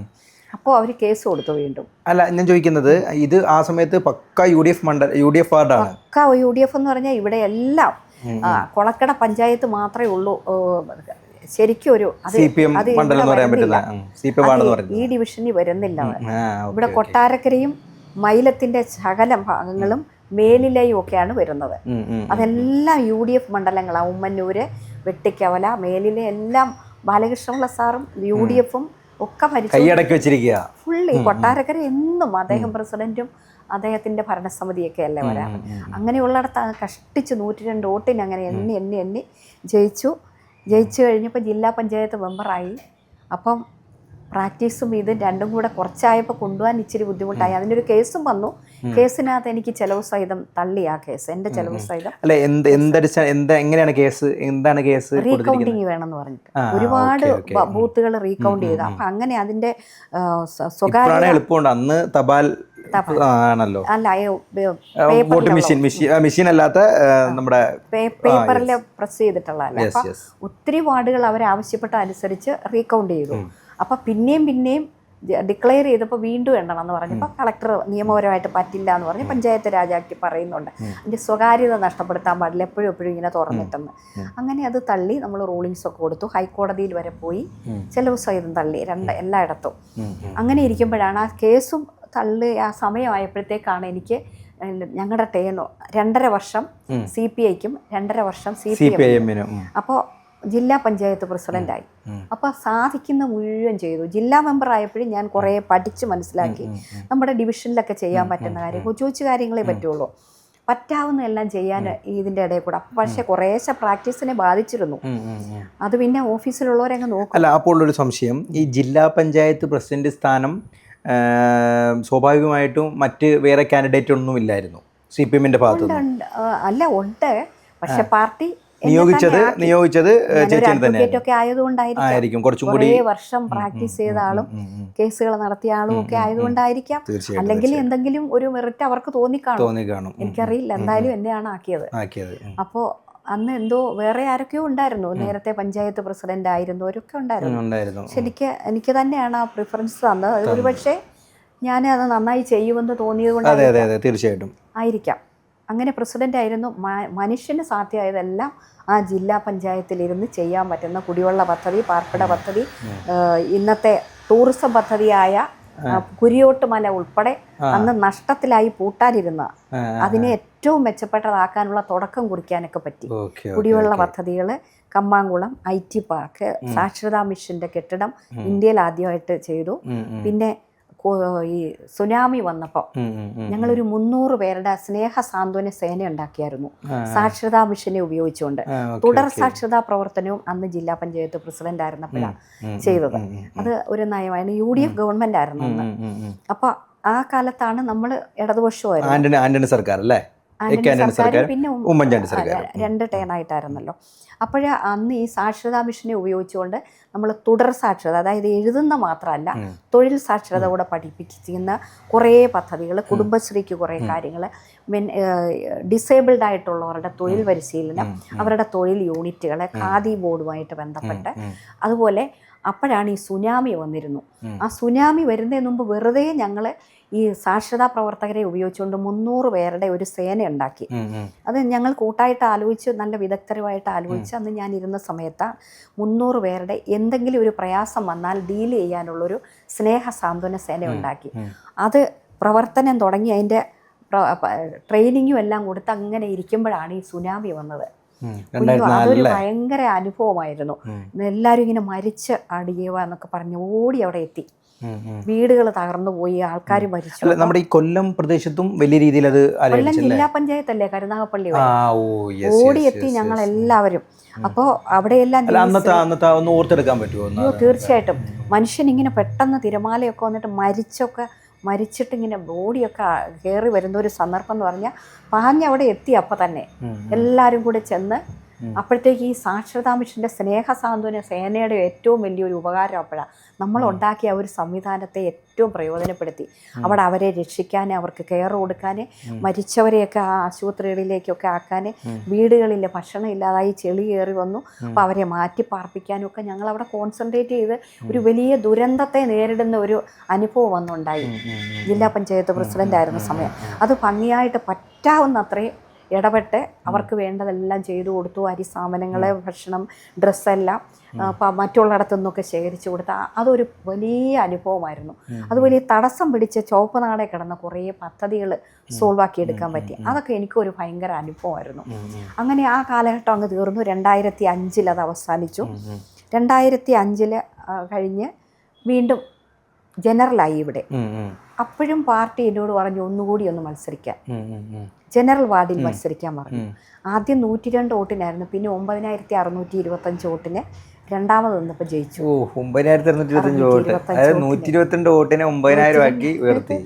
അപ്പോൾ അവർ കേസ് കൊടുത്തു വീണ്ടും. അല്ല, ഞാൻ ചോദിക്കുന്നത് ഇത് ആ സമയത്ത് പക്ക UDF വാർഡാണ്. പക്ക UDF എന്ന് പറഞ്ഞാൽ ഇവിടെ എല്ലാം കൊളക്കട പഞ്ചായത്ത് മാത്രമേ ഉള്ളൂ ശരിക്കും ഒരു ഈ ഡിവിഷനിൽ വരുന്നില്ല. ഇവിടെ കൊട്ടാരക്കരയും മൈലത്തിന്റെ സകല ഭാഗങ്ങളും മേലിലയും ഒക്കെയാണ് വരുന്നത്. അതെല്ലാം UDF മണ്ഡലങ്ങളാണ്. ഉമ്മന്നൂര്, വെട്ടിക്കവല, മേലിലെ എല്ലാം ബാലകൃഷ്ണപിള്ള സാറും UDF-ഉം ഒക്കെ ഭരിച്ചു കൈയടക്കി വെച്ചിരിക്കുക ഫുള്ള്. ഈ കൊട്ടാരക്കര എന്നും അദ്ദേഹം പ്രസിഡന്റും അദ്ദേഹത്തിൻ്റെ ഭരണസമിതിയൊക്കെ അല്ലേ വരാറ്. അങ്ങനെയുള്ളിടത്ത് കഷ്ടിച്ച് 102 വോട്ടിന് അങ്ങനെ എണ്ണി ജയിച്ചു കഴിഞ്ഞപ്പോൾ ജില്ലാ പഞ്ചായത്ത് മെമ്പറായി. അപ്പം പ്രാക്ടീസും ഇതും രണ്ടും കൂടെ കുറച്ചായപ്പോൾ കൊണ്ടുപോകാൻ ഇച്ചിരി ബുദ്ധിമുട്ടായി. അതിനൊരു കേസും വന്നു. കേസിനകത്ത് എനിക്ക് ചെലവ് സഹിതം തള്ളി ആ കേസ്, എൻ്റെ ചെലവ് സഹിതം. അല്ല എങ്ങനെയാണ് കേസ്? എന്താണ് കേസ്? റീകൗണ്ടിങ് വേണമെന്ന് പറഞ്ഞിട്ട് ഒരുപാട് ബൂത്തുകൾ റീകൗണ്ട് ചെയ്തു. അപ്പം അങ്ങനെ അതിൻ്റെ സ്വകാര്യ എളുപ്പമുണ്ട്. അന്ന് തപാൽ ആണല്ലോ, അല്ല വോട്ട് മെഷീൻ അല്ലാത്ത നമ്മുടെ പേപ്പറിൽ പ്രസ് ചെയ്തിട്ടുള്ളതല്ല. അപ്പം ഒത്തിരി വാർഡുകൾ അവരാവശ്യപ്പെട്ട അനുസരിച്ച് റീകൗണ്ട് ചെയ്തു. അപ്പം പിന്നെയും ഡിക്ലെയർ ചെയ്തപ്പോൾ വീണ്ടും എണ്ണണം എന്ന് പറഞ്ഞപ്പോൾ കളക്ടർ നിയമപരമായിട്ട് പറ്റില്ല എന്ന് പറഞ്ഞ് പഞ്ചായത്ത് രാജ് ആക്ട് പറയുന്നുണ്ട്. അതിൻ്റെ സ്വകാര്യത നഷ്ടപ്പെടുത്താൻ പാടില്ല, എപ്പോഴും ഇങ്ങനെ തുറന്നിട്ടെന്ന്. അങ്ങനെ അത് തള്ളി നമ്മൾ റൂളിങ്സ് ഒക്കെ കൊടുത്തു. ഹൈക്കോടതിയിൽ വരെ പോയി ചെലവ് സഹിതം തള്ളി എല്ലായിടത്തും. അങ്ങനെ ഇരിക്കുമ്പോഴാണ് ആ കേസും തള്ളി. ആ സമയമായപ്പോഴത്തേക്കാണ് എനിക്ക് ഞങ്ങളുടെ ടേണോ 2.5 വർഷം CPIക്കും 2.5 വർഷം CPM. അപ്പോൾ ജില്ലാ പഞ്ചായത്ത് പ്രസിഡൻ്റായി. അപ്പോൾ സാധിക്കുന്ന മുഴുവൻ ചെയ്തു. ജില്ലാ മെമ്പർ ആയപ്പോഴും ഞാൻ കുറേ പഠിച്ച് മനസ്സിലാക്കി നമ്മുടെ ഡിവിഷനിലൊക്കെ ചെയ്യാൻ പറ്റുന്ന കാര്യം, കൊച്ചു കാര്യങ്ങളെ പറ്റുള്ളൂ, പറ്റാവുന്ന എല്ലാം ചെയ്യാൻ ഇതിൻ്റെ ഇടയിൽ കൂടെ. പക്ഷേ കുറേശ്ശെ പ്രാക്ടീസിനെ ബാധിച്ചിരുന്നു. അത് പിന്നെ ഓഫീസിലുള്ളവരങ്ങ് നോക്കും. അല്ല, അപ്പോൾ ഒരു സംശയം, ഈ ജില്ലാ പഞ്ചായത്ത് പ്രസിഡന്റ് സ്ഥാനം സ്വാഭാവികമായിട്ടും മറ്റ് വേറെ കാൻഡിഡേറ്റ് ഒന്നും ഇല്ലായിരുന്നു CPM-ന്റെ ഭാഗത്ത്? അല്ല, ഉണ്ട്. പക്ഷെ പാർട്ടി നിയോഗിച്ചത് ചേച്ചി തന്നെ ആയതുകൊണ്ടായിരിക്കും. കുറച്ചും കൂടി വർഷം പ്രാക്ടീസ് ചെയ്ത ആളും കേസുകൾ നടത്തിയ ആളും ഒക്കെ ആയതുകൊണ്ടായിരിക്കാം. അല്ലെങ്കിൽ എന്തെങ്കിലും ഒരു മെറിറ്റ് അവർക്ക് തോന്നിക്കാണും. എനിക്കറിയില്ല. എന്തായാലും എന്നെയാണ് ആക്കിയത്. അപ്പോൾ അന്ന് എന്തോ വേറെ ആരൊക്കെയോ ഉണ്ടായിരുന്നു, നേരത്തെ പഞ്ചായത്ത് പ്രസിഡന്റ് ആയിരുന്നവരൊക്കെ ഉണ്ടായിരുന്നു. പക്ഷെ എനിക്ക് തന്നെയാണ് ആ പ്രിഫറൻസ് തന്നത്. അത് ഒരുപക്ഷെ ഞാൻ അത് നന്നായി ചെയ്യുമെന്ന് തോന്നിയത് കൊണ്ട് തീർച്ചയായിട്ടും ആയിരിക്കാം. അങ്ങനെ പ്രസിഡന്റ് ആയിരുന്നു. മനുഷ്യന് സാധ്യമായതെല്ലാം ആ ജില്ലാ പഞ്ചായത്തിലിരുന്ന് ചെയ്യാൻ പറ്റുന്ന കുടിവെള്ള പദ്ധതി, പാർപ്പിട പദ്ധതി, ഇന്നത്തെ ടൂറിസം പദ്ധതിയായ കുരിയോട്ടുമല ഉൾപ്പെടെ അന്ന് നഷ്ടത്തിലായി പൂട്ടാനിരുന്ന അതിനെ ഏറ്റവും മെച്ചപ്പെട്ടതാക്കാനുള്ള തുടക്കം കുറിക്കാനൊക്കെ പറ്റി. കുടിവെള്ള പദ്ധതികൾ, കമ്മാങ്കുളം IT പാർക്ക്, സാക്ഷരതാ മിഷന്റെ കെട്ടിടം ഇന്ത്യയിൽ ആദ്യമായിട്ട് ചെയ്തു. പിന്നെ ഈ സുനാമി വന്നപ്പോൾ ഞങ്ങളൊരു 300 പേരുടെ സ്നേഹ സാന്ത്വന സേന ഉണ്ടാക്കിയായിരുന്നു സാക്ഷരതാ മിഷനെ ഉപയോഗിച്ചുകൊണ്ട്. തുടർ സാക്ഷരതാ പ്രവർത്തനവും അന്ന് ജില്ലാ പഞ്ചായത്ത് പ്രസിഡന്റ് ആയിരുന്നപ്പോഴാണ് ചെയ്തത്. അത് ഒരു നയമായിരുന്നു. UDF ഗവൺമെന്റ് ആയിരുന്നു അന്ന്. അപ്പൊ ആ കാലത്താണ് നമ്മൾ ഇടതുപക്ഷമായിരുന്നു, ആന്റണി സർക്കാർ അല്ലേ? പിന്നെ 2 ടേണായിട്ടായിരുന്നല്ലോ. അപ്പോൾ അന്ന് ഈ സാക്ഷരതാ മിഷനെ ഉപയോഗിച്ചുകൊണ്ട് നമ്മൾ തുടർ സാക്ഷരത, അതായത് എഴുതുന്ന മാത്രമല്ല തൊഴിൽ സാക്ഷരത കൂടെ പഠിപ്പിക്കുന്ന കുറേ പദ്ധതികൾ, കുടുംബശ്രീക്ക് കുറേ കാര്യങ്ങൾ, ഡിസേബിൾഡ് ആയിട്ടുള്ളവരുടെ തൊഴിൽ പരിശീലനം, അവരുടെ തൊഴിൽ യൂണിറ്റുകൾ, ഖാദി ബോർഡുമായിട്ട് ബന്ധപ്പെട്ട്. അതുപോലെ അപ്പോഴാണ് ഈ സുനാമി വന്നിരുന്നു. ആ സുനാമി വരുന്നതിന് മുമ്പ് വെറുതെ ഞങ്ങൾ ഈ സാക്ഷരതാ പ്രവർത്തകരെ ഉപയോഗിച്ചുകൊണ്ട് 300 പേരുടെ ഒരു സേന ഉണ്ടാക്കി. അത് ഞങ്ങൾ കൂട്ടായിട്ട് ആലോചിച്ച്, നല്ല വിദഗ്ധരുമായിട്ട് ആലോചിച്ച്, അന്ന് ഞാൻ ഇരുന്ന സമയത്ത് 300 പേരുടെ എന്തെങ്കിലും ഒരു പ്രയാസം വന്നാൽ ഡീൽ ചെയ്യാനുള്ളൊരു സ്നേഹ സാന്ത്വന സേന ഉണ്ടാക്കി. അത് പ്രവർത്തനം തുടങ്ങി അതിൻ്റെ ട്രെയിനിങ്ങും എല്ലാം കൊടുത്ത് അങ്ങനെ ഇരിക്കുമ്പോഴാണ് ഈ സുനാമി വന്നത്. അതൊരു ഭയങ്കര അനുഭവമായിരുന്നു. എല്ലാവരും ഇങ്ങനെ മരിച്ച് അടിയുക എന്നൊക്കെ പറഞ്ഞ് ഓടി അവിടെ എത്തി. വീടുകൾ തകർന്നു പോയി, ആൾക്കാർ മരിച്ചു. നമ്മുടെ ഈ കൊല്ലം പ്രദേശത്തും വലിയ രീതിയിൽ അത് കൊല്ലം ജില്ലാ പഞ്ചായത്തല്ലേ, കരുനാഗപ്പള്ളി ഓടിയെത്തി ഞങ്ങൾ എല്ലാവരും. അപ്പോൾ അവിടെയെല്ലാം ഓർത്തെടുക്കാൻ പറ്റുമോ? തീർച്ചയായിട്ടും. മനുഷ്യൻ ഇങ്ങനെ പെട്ടെന്ന് തിരമാലയൊക്കെ വന്നിട്ട് മരിച്ചിട്ടിങ്ങനെ ബോഡിയൊക്കെ കയറി വരുന്ന ഒരു സന്ദർഭം എന്ന് പറഞ്ഞാൽ പാഞ്ഞവിടെ എത്തി. അപ്പം തന്നെ എല്ലാവരും കൂടെ ചെന്ന് അപ്പോഴത്തേക്ക് ഈ സാക്ഷരതാ മിഷൻ്റെ സ്നേഹ സാന്ത്വന സേനയുടെ ഏറ്റവും വലിയൊരു ഉപകാരം അപ്പോഴാണ് നമ്മൾ ഉണ്ടാക്കിയ ഒരു സംവിധാനത്തെ ഏറ്റവും പ്രയോജനപ്പെടുത്തി അവിടെ അവരെ രക്ഷിക്കാൻ, അവർക്ക് കെയർ കൊടുക്കാൻ, മരിച്ചവരെയൊക്കെ ആ ആശുപത്രികളിലേക്കൊക്കെ ആക്കാൻ, വീടുകളിൽ ഭക്ഷണം ഇല്ലാതായി ചെളി കയറി വന്നു, അപ്പോൾ അവരെ മാറ്റി പാർപ്പിക്കാനും ഒക്കെ ഞങ്ങൾ അവിടെ കോൺസെൻട്രേറ്റ് ചെയ്ത് ഒരു വലിയ ദുരന്തത്തെ നേരിടുന്ന ഒരു അനുഭവം വന്നുണ്ടായി. ജില്ലാ പഞ്ചായത്ത് പ്രസിഡന്റ് ആയിരുന്ന സമയം അത് ഭംഗിയായിട്ട് പറ്റാവുന്നത്രയും ഇടപെട്ട് അവർക്ക് വേണ്ടതെല്ലാം ചെയ്തു കൊടുത്തു. അരി സാധനങ്ങൾ, ഭക്ഷണം, ഡ്രസ്സെല്ലാം മറ്റുള്ളിടത്തു നിന്നൊക്കെ ശേഖരിച്ചു കൊടുത്ത അതൊരു വലിയ അനുഭവമായിരുന്നു. അത് വലിയ തടസ്സം പിടിച്ച് ചുവപ്പ് നാടെ കിടന്ന കുറേ പദ്ധതികൾ സോൾവ് ആക്കി എടുക്കാൻ പറ്റി. അതൊക്കെ എനിക്കൊരു ഭയങ്കര അനുഭവമായിരുന്നു. അങ്ങനെ ആ കാലഘട്ടം അങ്ങ് തീർന്നു. 2005 അത് അവസാനിച്ചു. 2005 കഴിഞ്ഞ് വീണ്ടും ജനറലായി ഇവിടെ. അപ്പോഴും പാർട്ടി എന്നോട് പറഞ്ഞു ഒന്നുകൂടി ഒന്ന് മത്സരിക്കാൻ, ജനറൽ വാർഡിൽ മത്സരിക്കാൻ പറഞ്ഞു. ആദ്യം 102 വോട്ടിനായിരുന്നു, പിന്നെ 9625 വോട്ടിന് രണ്ടാമത് വന്നപ്പോൾ ജയിച്ചു. 9625 വോട്ട്, അതായത് 122 വോട്ടിനെ 9000 ആക്കി ഉയർത്തി.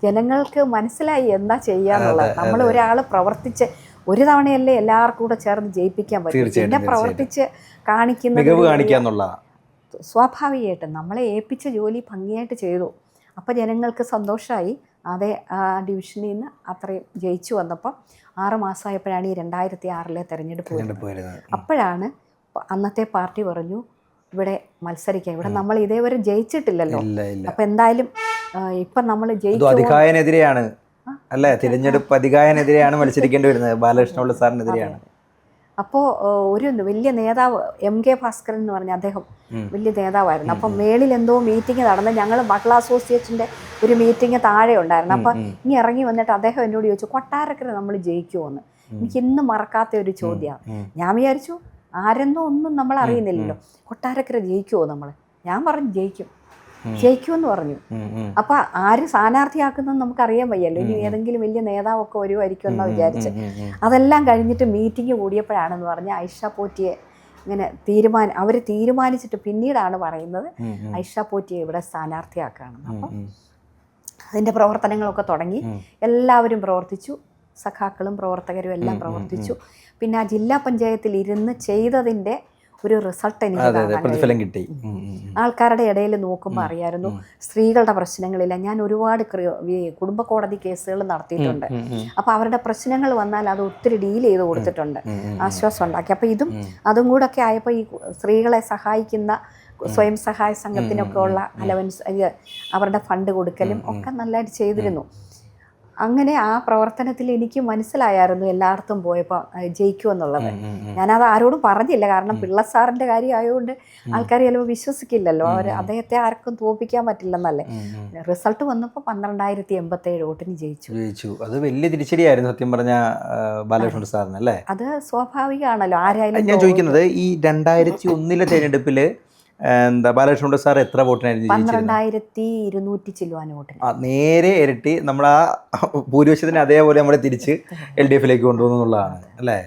ജനങ്ങൾക്ക് മനസ്സിലായി എന്താ ചെയ്യാന്നുള്ളത്. നമ്മൾ ഒരാൾ പ്രവർത്തിച്ച് ഒരു തവണയല്ലേ എല്ലാവർക്കും കൂടെ ചേർന്ന് ജയിപ്പിക്കാൻ പറ്റും. പിന്നെ പ്രവർത്തിച്ച് കാണിക്കുന്ന സ്വാഭാവികമായിട്ടും നമ്മളെ ഏൽപ്പിച്ച ജോലി ഭംഗിയായിട്ട് ചെയ്തു. അപ്പോൾ ജനങ്ങൾക്ക് സന്തോഷമായി. അതേ ഡിവിഷനിൽ നിന്ന് അത്രയും ജയിച്ചു വന്നപ്പോൾ 6 മാസമായപ്പോഴാണ് ഈ 2006 തെരഞ്ഞെടുപ്പ് വരുന്നത്. അപ്പോഴാണ് അന്നത്തെ പാർട്ടി പറഞ്ഞു ഇവിടെ മത്സരിക്കാം, ഇവിടെ നമ്മൾ ഇതേവരെ ജയിച്ചിട്ടില്ലല്ലോ, അപ്പം എന്തായാലും ഇപ്പം നമ്മൾ ജയിക്കും. അധികായനെതിരെയാണ് അല്ലേ, തിരഞ്ഞെടുപ്പ് അധികായനെതിരെയാണ് മത്സരിക്കേണ്ടി വരുന്നത്, ബാലകൃഷ്ണപിള്ള സാറിനെതിരെയാണ്. അപ്പോൾ ഒരു വലിയ നേതാവ് MK ഭാസ്കരൻ എന്ന് പറഞ്ഞ അദ്ദേഹം വലിയ നേതാവായിരുന്നു. അപ്പം മേളിൽ എന്തോ മീറ്റിംഗ് നടന്ന്, ഞങ്ങൾ മഹിളാ അസോസിയേഷൻ്റെ ഒരു മീറ്റിംഗ് താഴെ ഉണ്ടായിരുന്നു. അപ്പം ഇനി ഇറങ്ങി വന്നിട്ട് അദ്ദേഹം എന്നോട് ചോദിച്ചു കൊട്ടാരക്കര നമ്മൾ ജയിക്കുമോയെന്ന്. എനിക്ക് ഇന്നും മറക്കാത്ത ഒരു ചോദ്യമാണ്. ഞാൻ വിചാരിച്ചു ആരെന്നോ ഒന്നും നമ്മൾ അറിയുന്നില്ലല്ലോ, കൊട്ടാരക്കര ജയിക്കുമോ നമ്മൾ. ഞാൻ പറഞ്ഞു ജയിക്കുമെന്ന് പറഞ്ഞു. അപ്പൊ ആര് സ്ഥാനാർത്ഥിയാക്കുന്നത് നമുക്ക് അറിയാൻ വയ്യല്ലോ, ഇനി ഏതെങ്കിലും വലിയ നേതാവൊക്കെ വരുമായിരിക്കും എന്നാ വിചാരിച്ച്. അതെല്ലാം കഴിഞ്ഞിട്ട് മീറ്റിംഗ് കൂടിയപ്പോഴാണെന്ന് പറഞ്ഞാൽ ഐഷ പോറ്റിയെ ഇങ്ങനെ അവർ തീരുമാനിച്ചിട്ട് പിന്നീടാണ് പറയുന്നത് ഐഷ പോറ്റിയെ ഇവിടെ സ്ഥാനാർത്ഥിയാക്കുകയാണ്. അപ്പം അതിൻ്റെ പ്രവർത്തനങ്ങളൊക്കെ തുടങ്ങി, എല്ലാവരും പ്രവർത്തിച്ചു, സഖാക്കളും പ്രവർത്തകരും എല്ലാം പ്രവർത്തിച്ചു. പിന്നെ ആ ജില്ലാ പഞ്ചായത്തിൽ ഇരുന്ന് ചെയ്തതിൻ്റെ ഒരു റിസൾട്ട് എനിക്ക് കിട്ടി. ആൾക്കാരുടെ ഇടയിൽ നോക്കുമ്പോൾ അറിയായിരുന്നു സ്ത്രീകളുടെ പ്രശ്നങ്ങളില്ല. ഞാൻ ഒരുപാട് കുടുംബ കോടതി കേസുകൾ നടത്തിയിട്ടുണ്ട്. അപ്പോൾ അവരുടെ പ്രശ്നങ്ങൾ വന്നാൽ അത് ഒത്തിരി ഡീൽ ചെയ്ത് കൊടുത്തിട്ടുണ്ട്, ആശ്വാസം ഉണ്ടാക്കി. അപ്പോൾ അതും കൂടെ ഒക്കെ ആയപ്പോൾ ഈ സ്ത്രീകളെ സഹായിക്കുന്ന സ്വയം സഹായ സംഘത്തിനൊക്കെ ഉള്ള അലവൻസ്, അവരുടെ ഫണ്ട് കൊടുക്കലും ഒക്കെ നല്ലതായിട്ട് ചെയ്തിരുന്നു. അങ്ങനെ ആ പ്രവർത്തനത്തിൽ എനിക്ക് മനസ്സിലായിരുന്നു എല്ലായിടത്തും പോയപ്പോൾ ജയിക്കുമെന്നുള്ളത്. ഞാനത് ആരോടും പറഞ്ഞില്ല, കാരണം പിള്ള സാറിൻ്റെ കാര്യം ആയതുകൊണ്ട് ആൾക്കാർ ചിലപ്പോൾ വിശ്വസിക്കില്ലല്ലോ, അദ്ദേഹത്തെ ആർക്കും തോൽപ്പിക്കാൻ പറ്റില്ലെന്നല്ലേ. റിസൾട്ട് വന്നപ്പോൾ 12087 വോട്ടിന് ജയിച്ചു. അത് വലിയ തിരിച്ചടിയായിരുന്നു സത്യം പറഞ്ഞ ബാലകൃഷ്ണ സാറിന് അല്ലേ. അത് സ്വാഭാവികമാണല്ലോ, ആരായാലും. ഞാൻ ചോദിക്കുന്നത് ഈ 2001 തെരഞ്ഞെടുപ്പിൽ ബാലകൃഷ്ണപിള്ള സാർ എത്ര വോട്ടിനായിരുന്നു? 12200 ചില്ലുവാൻ വോട്ടിന്. നേരെ ഇരട്ടി. നമ്മൾ ആ ഭൂരിപക്ഷത്തിന് അതേപോലെ നമ്മളെ തിരിച്ച് LDF കൊണ്ടുപോകുന്നുള്ളതാണ് അല്ലേ.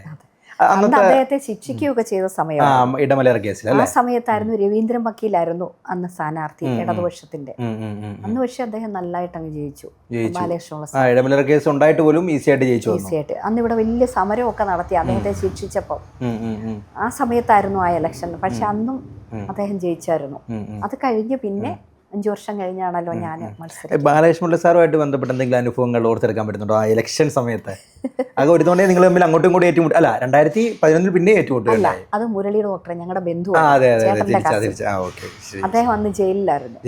അദ്ദേഹത്തെ ശിക്ഷിക്കുകയൊക്കെ ചെയ്ത സമയം ഇടമലയാർ കേസിൽ ആ സമയത്തായിരുന്നു രവീന്ദ്രൻ വക്കീലായിരുന്നു അന്ന് സ്ഥാനാർത്ഥി ഇടതുപക്ഷത്തിന്റെ. അന്ന് പക്ഷെ അദ്ദേഹം നല്ലതായിട്ട് അങ്ങ് ജയിച്ചു. ഇടമലയാർ കേസ് ഉണ്ടായിട്ട് പോലും ഈസിയായിട്ട് ജയിച്ചു. അന്ന് ഇവിടെ വലിയ സമരമൊക്കെ നടത്തി അദ്ദേഹത്തെ ശിക്ഷിച്ചപ്പോൾ. ആ സമയത്തായിരുന്നു ആ ഇലക്ഷൻ. പക്ഷെ അന്നും അദ്ദേഹം ജയിച്ചായിരുന്നു. അത് കഴിഞ്ഞ് പിന്നെ 5 വർഷം കഴിഞ്ഞാണല്ലോ ഞാൻ മത്സരം. ബാലകൃഷ്ണപിള്ള സാറുമായിട്ട് ബന്ധപ്പെട്ട എന്തെങ്കിലും അനുഭവങ്ങൾ ഓർത്തെടുക്കാൻ പറ്റുന്നുണ്ടോ ആ ഇലക്ഷൻ സമയത്ത്? അത് ഒരുത്തോടെ നിങ്ങൾ തമ്മിൽ അങ്ങോട്ടും ഇങ്ങോട്ടും ഏറ്റുമുട്ടി അല്ല 2011 പിന്നെ ഏറ്റുമുട്ടില്ല. അത് മുരളി ഡോക്ടറെ ഞങ്ങളുടെ ബന്ധു, അദ്ദേഹം അന്ന് ജയിലിലായിരുന്നു.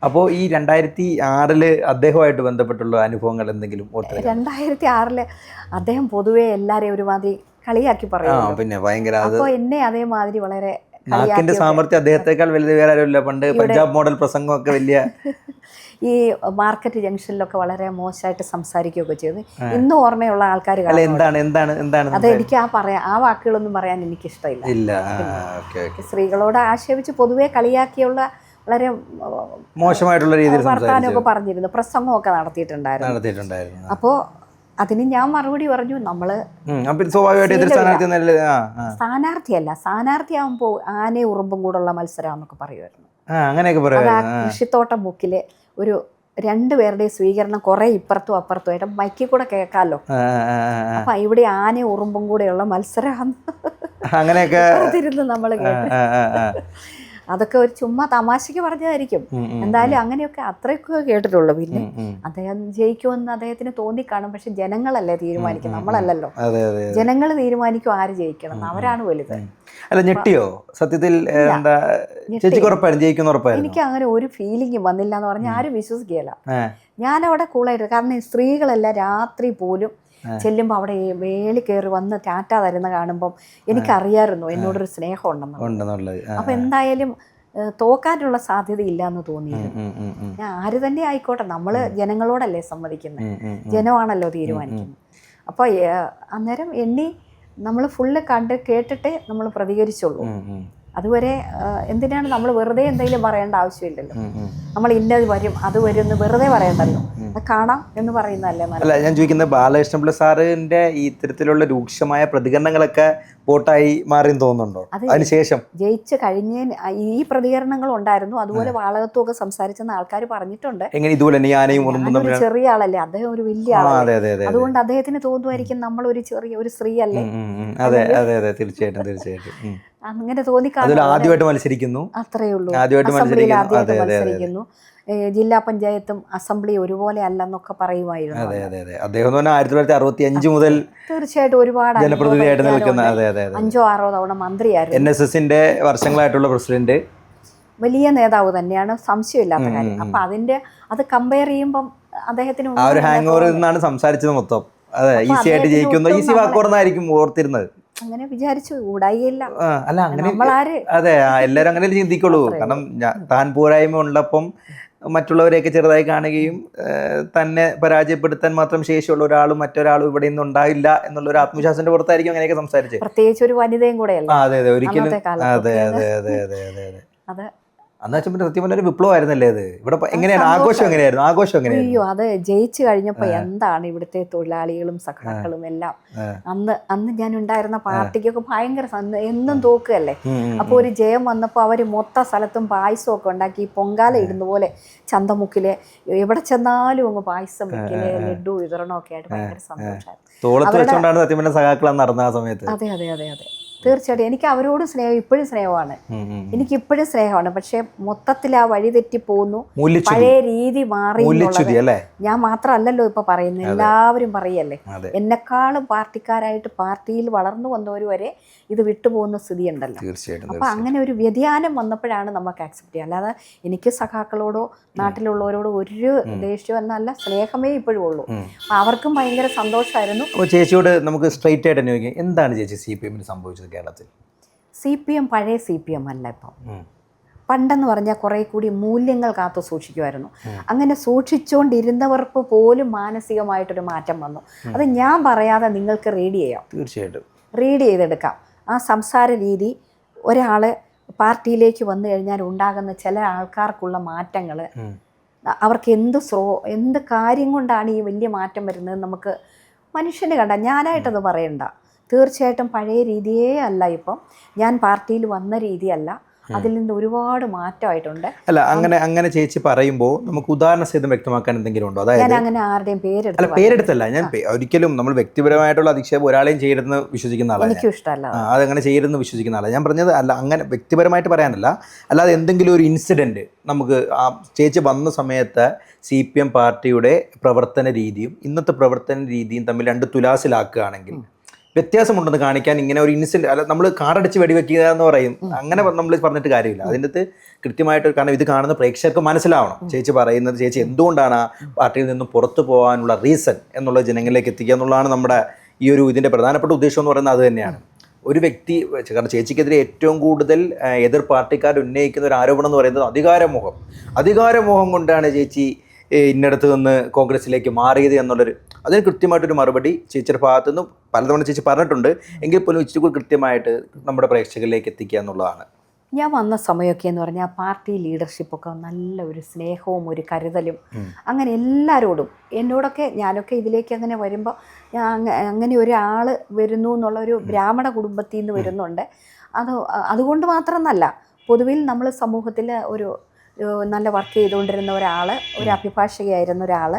അപ്പോൾ ഈ 2006 അദ്ദേഹമായിട്ട് ബന്ധപ്പെട്ടുള്ള അനുഭവങ്ങൾ എന്തെങ്കിലും? 2006 അദ്ദേഹം പൊതുവെ എല്ലാരെയും ഒരുമാതിരി കളിയാക്കി പറയും. പിന്നെ ഭയങ്കര. അപ്പോൾ എന്നെ അതേമാതിരി വളരെ നാക്കിന്റെ സാമർത്ഥ്യം അദ്ദേഹത്തെക്കാൾ വലുത് വേറെ ആരുമില്ല. പണ്ട് പഞ്ചാബ് മോഡൽ പ്രസംഗമൊക്കെ വലിയ ഈ മാർക്കറ്റ് ജംഗ്ഷനിലൊക്കെ വളരെ മോശമായിട്ട് സംസാരിക്കുകയൊക്കെ ചെയ്തു. ഇന്നും ഓർമ്മയുള്ള ആൾക്കാർ അത് എനിക്ക് ആ വാക്കുകളൊന്നും പറയാൻ എനിക്കിഷ്ടമില്ല. സ്ത്രീകളോട് ആക്ഷേപിച്ച് പൊതുവെ കളിയാക്കിയുള്ള വളരെ മോശമായിട്ടുള്ള രീതിയിൽ വർത്താനമൊക്കെ പറഞ്ഞിരുന്നു, പ്രസംഗമൊക്കെ നടത്തിയിട്ടുണ്ടായിരുന്നു. അപ്പോൾ അതിന് ഞാൻ മറുപടി പറഞ്ഞു, നമ്മള് സ്ഥാനാർത്ഥിയല്ല, സ്ഥാനാർത്ഥിയാകുമ്പോൾ ആനയും ഉറുമ്പും കൂടുള്ള മത്സരമാണെന്നൊക്കെ പറയുമായിരുന്നു. കൃഷിത്തോട്ടം മുക്കില് ഒരു 2 പേരുടെ സ്വീകരണം കുറെ ഇപ്പുറത്തും അപ്പുറത്തും ആയിട്ട് മൈക്കിൽ കൂടെ കേൾക്കാമല്ലോ. അപ്പൊ ഇവിടെ ആനയും ഉറുമ്പും കൂടെയുള്ള മത്സരം അങ്ങനെയൊക്കെ നമ്മള് കേട്ടു. അതൊക്കെ ഒരു ചുമ്മാ തമാശക്ക് പറഞ്ഞതായിരിക്കും. എന്തായാലും അങ്ങനെയൊക്കെ അത്രയൊക്കെ കേട്ടിട്ടുള്ളൂ. പിന്നെ അദ്ദേഹം ജയിക്കുമെന്ന് അദ്ദേഹത്തിന് തോന്നിക്കാണും. പക്ഷെ ജനങ്ങളല്ലേ തീരുമാനിക്കും, നമ്മളല്ലല്ലോ. ജനങ്ങൾ തീരുമാനിക്കും ആര് ജയിക്കണം, അവരാണ് വലുത്. അല്ല ഞെട്ടിയോ സത്യത്തിൽ? എനിക്ക് അങ്ങനെ ഒരു ഫീലിംഗ് വന്നില്ല എന്ന് പറഞ്ഞാൽ ആരും വിശ്വസിക്കുകയില്ല. ഞാനവിടെ കൂളായിട്ട്, കാരണം സ്ത്രീകളെല്ലാം രാത്രി പോലും ചെല്ലുമ്പോൾ അവിടെ വേലി കയറി വന്ന് ടാറ്റ തരുന്ന കാണുമ്പം എനിക്കറിയാമായിരുന്നു എന്നോടൊരു സ്നേഹം ഉണ്ടെന്നുള്ളത്. അപ്പം എന്തായാലും തോക്കാനുള്ള സാധ്യതയില്ല എന്ന് തോന്നിയിരുന്നു. ഞാൻ ആര് തന്നെ ആയിക്കോട്ടെ, നമ്മൾ ജനങ്ങളോടല്ലേ സമ്മതിക്കുന്നത്, ജനമാണല്ലോ തീരുമാനിക്കുന്നത്. അപ്പോൾ അന്നേരം നമ്മൾ ഫുള്ള് കണ്ട് കേട്ടിട്ടേ നമ്മൾ പ്രതികരിച്ചുള്ളൂ. അതുവരെ എന്തിനാണ് നമ്മൾ വെറുതെ എന്തെങ്കിലും പറയേണ്ട ആവശ്യമില്ലല്ലോ. നമ്മൾ ഇന്നത് വരും അത് വരും എന്ന് വെറുതെ പറയണ്ടല്ലോ, അത് കാണാം എന്ന് പറയുന്നതല്ലേ നല്ലത്. അല്ല, ഞാൻ ചോദിക്കുന്നത് ബാലകൃഷ്ണൻ പിള്ള സാറിന്റെ ഈ ഇത്തരത്തിലുള്ള രൂക്ഷമായ പ്രതികരണങ്ങളൊക്കെ വോട്ടായി മാറിയെന്ന് തോന്നുന്നുണ്ടോ അതിനുശേഷം? ജയിച്ച് കഴിഞ്ഞ ഈ പ്രതികരണങ്ങൾ ഉണ്ടായിരുന്നു. അതുപോലെ വാളകത്വമൊക്കെ സംസാരിച്ചെന്ന് ആൾക്കാർ പറഞ്ഞിട്ടുണ്ട്. എങ്ങനെ ഇതുപോലെ ഒരു ചെറിയ ആളല്ലേ, അദ്ദേഹം ഒരു വലിയ ആളല്ലേ, അതുകൊണ്ട് അദ്ദേഹത്തിന് തോന്നുമായിരിക്കും നമ്മൾ ഒരു ചെറിയ ഒരു സ്ത്രീ അല്ലേ. അതെ അതെ അതെ, തീർച്ചയായിട്ടും തീർച്ചയായിട്ടും. അങ്ങനെ തോന്നിക്കാണും. ആദ്യമായിട്ട് മത്സരിക്കുന്നു, അത്രേ ഉള്ളൂ. ആദ്യമായിട്ട് മത്സരിക്കുന്നു. ജില്ലാ പഞ്ചായത്തും അസംബ്ലി ഒരുപോലെ അല്ലെന്നൊക്കെ പറയുമായിരുന്നു. അതെ അതെ അതെ, അദ്ദേഹം 1965 മുതൽ തീർച്ചയായിട്ടും ഒരുപാട് ജനപ്രതിനിധിയായിട്ട് നിൽക്കുന്ന 5-6 തവണ മന്ത്രിയായിരുന്നു. NSSന്റെ വർഷങ്ങളായിട്ടുള്ള പ്രസിഡന്റ്, വലിയ നേതാവ് തന്നെയാണ്, സംശയമില്ലാത്ത കാര്യം. അപ്പൊ അത് കമ്പയർ ചെയ്യുമ്പം അദ്ദേഹത്തിന് ആ ഒരു ഹാങ് ഓവറിൽ നിന്നാണ് സംസാരിച്ചത് മൊത്തം. അതെ, ഈസി ആയിട്ട് ജയിക്കുന്നു, ഈസി വാക്കോർന്നായിരിക്കും ഓർത്തിരുന്നത്. അങ്ങനെ വിചാരിച്ചു കൂടായില്ല. അല്ല, അങ്ങനെ അതെ, എല്ലാവരും അങ്ങനെ ചിന്തിക്കുള്ളൂ. കാരണം താൻ പോരായ്മ ഉള്ളപ്പം മറ്റുള്ളവരെയൊക്കെ ചെറുതായി കാണുകയും തന്നെ പരാജയപ്പെടുത്താൻ മാത്രം ശേഷിയുള്ള ഒരാളും മറ്റൊരാളും ഇവിടെ നിന്ന് ഉണ്ടായില്ല എന്നുള്ളൊരു ആത്മവിശ്വാസത്തിന്റെ പുറത്തായിരിക്കും അങ്ങനെയൊക്കെ സംസാരിച്ചത്. പ്രത്യേകിച്ച് ഒരു വനിതയും കൂടെയല്ല. അതെ അതെ, ഒരിക്കലും. അതെ അതെ അതെ അതെ അതെ അതെ. അന്ന് വെച്ചാൽ സത്യം പറഞ്ഞ ഒരു വിപ്ലവമായിരുന്നല്ലേ അത്. ഇവിടെ എങ്ങനെയാണ് ആഘോഷം, എങ്ങനെയായിരുന്നു ആഘോഷം? അയ്യോ, അത് ജയിച്ചു കഴിഞ്ഞപ്പോ എന്താണ് ഇവിടുത്തെ തൊഴിലാളികളും സഖാക്കളും എല്ലാം, അന്ന് ഞാൻ ഉണ്ടായിരുന്ന പാർട്ടിക്കൊക്കെ ഭയങ്കര എന്നും തോക്കുകയല്ലേ. അപ്പൊ ഒരു ജയം വന്നപ്പോ അവര് മൊത്ത സ്ഥലത്തും പായസം ഒക്കെ ഉണ്ടാക്കി, പൊങ്കാല ഇടുന്ന പോലെ ചന്തമുക്കില് എവിടെ ചെന്നാലും അങ്ങ് പായസം വെക്കല്, ലഡു വിതരണമൊക്കെ ആയിട്ട് ഭയങ്കര സന്തോഷമായിരുന്നു. അതെ അതെ അതെ അതെ, തീർച്ചയായിട്ടും. എനിക്ക് അവരോട് ഇപ്പോഴും സ്നേഹമാണ്, എനിക്കിപ്പോഴും സ്നേഹമാണ്. പക്ഷെ മൊത്തത്തിൽ ആ വഴി തെറ്റി പോകുന്നു, പഴയ രീതി മാറി. ഞാൻ മാത്രമല്ലല്ലോ ഇപ്പൊ പറയുന്നത്, എല്ലാവരും പറയല്ലേ. എന്നെക്കാളും പാർട്ടിക്കാരായിട്ട് പാർട്ടിയിൽ വളർന്നു വന്നവർ വരെ ഇത് വിട്ടുപോകുന്ന സ്ഥിതി ഉണ്ടല്ലോ. അപ്പൊ അങ്ങനെ ഒരു വ്യതിയാനം വന്നപ്പോഴാണ് നമുക്ക് അക്സെപ്റ്റ് ചെയ്യുക. അല്ലാതെ എനിക്ക് സഖാക്കളോടോ നാട്ടിലുള്ളവരോടോ ഒരു ദേഷ്യം എന്നല്ല, സ്നേഹമേ ഇപ്പോഴും ഉള്ളൂ. അപ്പൊ അവർക്കും ഭയങ്കര സന്തോഷമായിരുന്നു. ചേച്ചിയോട് നമുക്ക് സ്ട്രൈറ്റ് ആയിട്ട് തന്നെ ചോദിക്കാം, എന്താണ് ചേച്ചി CPM സംഭവിച്ചത് കേരളത്തിൽ? CPM പഴയ CPM അല്ല ഇപ്പം. പണ്ടെന്ന് പറഞ്ഞാൽ കുറേ കൂടി മൂല്യങ്ങൾ കാത്തു സൂക്ഷിക്കുമായിരുന്നു. അങ്ങനെ സൂക്ഷിച്ചുകൊണ്ടിരുന്നവർക്ക് പോലും മാനസികമായിട്ടൊരു മാറ്റം വന്നു. അത് ഞാൻ പറയാതെ നിങ്ങൾക്ക് റീഡ് ചെയ്യാം, തീർച്ചയായിട്ടും റീഡ് ചെയ്തെടുക്കാം. ആ സംസാര രീതി, ഒരാൾ പാർട്ടിയിലേക്ക് വന്നു കഴിഞ്ഞാൽ ഉണ്ടാകുന്ന ചില ആൾക്കാർക്കുള്ള മാറ്റങ്ങൾ, അവർക്ക് എന്ത് കാര്യം കൊണ്ടാണ് ഈ വലിയ മാറ്റം വരുന്നത് നമുക്ക് മനുഷ്യന് കണ്ട, ഞാനായിട്ടത് പറയണ്ട. തീർച്ചയായിട്ടും പഴയ രീതിയേ അല്ല ഇപ്പം, ഞാൻ പാർട്ടിയിൽ വന്ന രീതിയല്ല, അതിൽ നിന്ന് ഒരുപാട് മാറ്റമായിട്ടുണ്ട്. അല്ല, അങ്ങനെ ചേച്ചി പറയുമ്പോൾ നമുക്ക് ഉദാഹരണ സഹിതം വ്യക്തമാക്കാൻ എന്തെങ്കിലും ഉണ്ടോ? അതായത് ഞാൻ അങ്ങനെ ആരുടെയും പേരെടുത്തല്ല, ഞാൻ ഒരിക്കലും നമ്മൾ വ്യക്തിപരമായിട്ടുള്ള അധിക്ഷേപം ഒരാളെയും ചെയ്യരുതെന്ന് വിശ്വസിക്കുന്ന ആളാണ്. എനിക്കും ഇഷ്ടമല്ല അതങ്ങനെ ചെയ്യരുതെന്ന് വിശ്വസിക്കുന്ന ആളാണ് ഞാൻ പറഞ്ഞത്. അല്ല, അങ്ങനെ വ്യക്തിപരമായിട്ട് പറയാനല്ല, അല്ലാതെ എന്തെങ്കിലും ഒരു ഇൻസിഡൻറ്റ് നമുക്ക് ആ ചേച്ചി വന്ന സമയത്ത് CPM പാർട്ടിയുടെ പ്രവർത്തന രീതിയും ഇന്നത്തെ പ്രവർത്തന രീതിയും തമ്മിൽ 2 തുലാസിലാക്കുകയാണെങ്കിൽ വ്യത്യാസമുണ്ടെന്ന് കാണിക്കാൻ ഇങ്ങനെ ഒരു ഇൻസിഡൻറ്റ്, അല്ല നമ്മൾ കാടടിച്ച് വെടിവെക്കുക എന്ന് പറയും, അങ്ങനെ നമ്മൾ പറഞ്ഞിട്ട് കാര്യമില്ല. അതിൻ്റെ അകത്ത് കൃത്യമായിട്ട്, കാരണം ഇത് കാണുന്ന പ്രേക്ഷകർക്ക് മനസ്സിലാവണം ചേച്ചി പറയുന്നത്, ചേച്ചി എന്തുകൊണ്ടാണ് ആ പാർട്ടിയിൽ നിന്നും പുറത്തു പോകാനുള്ള റീസൺ എന്നുള്ളത് ജനങ്ങളിലേക്ക് എത്തിക്കുക എന്നുള്ളതാണ് നമ്മുടെ ഈ ഒരു ഇതിൻ്റെ പ്രധാനപ്പെട്ട ഉദ്ദേശം എന്ന് പറയുന്നത്. അത് തന്നെയാണ് ഒരു വ്യക്തി, കാരണം ചേച്ചിക്കെതിരെ ഏറ്റവും കൂടുതൽ എതിർ പാർട്ടിക്കാർ ഉന്നയിക്കുന്ന ഒരു ആരോപണം എന്ന് പറയുന്നത് അധികാരമോഹം കൊണ്ടാണ് ചേച്ചി ഇന്നടത്ത് നിന്ന് കോൺഗ്രസിലേക്ക് മാറിയത് എന്നുള്ളൊരു, അതിന് കൃത്യമായിട്ടൊരു മറുപടി ചേച്ചിയുടെ ഭാഗത്തു നിന്നും പലതവണ ചേച്ചി പറഞ്ഞിട്ടുണ്ട്. എങ്കിൽ പോലും ഇച്ചിരി കൂടി കൃത്യമായിട്ട് നമ്മുടെ പ്രേക്ഷകരിലേക്ക് എത്തിക്കുക എന്നുള്ളതാണ്. ഞാൻ വന്ന സമയമൊക്കെ എന്ന് പറഞ്ഞാൽ പാർട്ടി ലീഡർഷിപ്പൊക്കെ നല്ല ഒരു സ്നേഹവും ഒരു കരുതലും, അങ്ങനെ എല്ലാവരോടും എന്നോടൊക്കെ, ഞാനൊക്കെ ഇതിലേക്ക് അങ്ങനെ വരുമ്പോൾ അങ്ങനെ ഒരാൾ വരുന്നു എന്നുള്ളൊരു ബ്രാഹ്മണ കുടുംബത്തിൽ നിന്ന് വരുന്നുണ്ട്. അതുകൊണ്ട് മാത്രമെന്നല്ല, പൊതുവിൽ നമ്മൾ സമൂഹത്തിൽ ഒരു നല്ല വർക്ക് ചെയ്തുകൊണ്ടിരുന്ന ഒരാൾ, ഒരു അഭിഭാഷകയായിരുന്ന ഒരാൾ,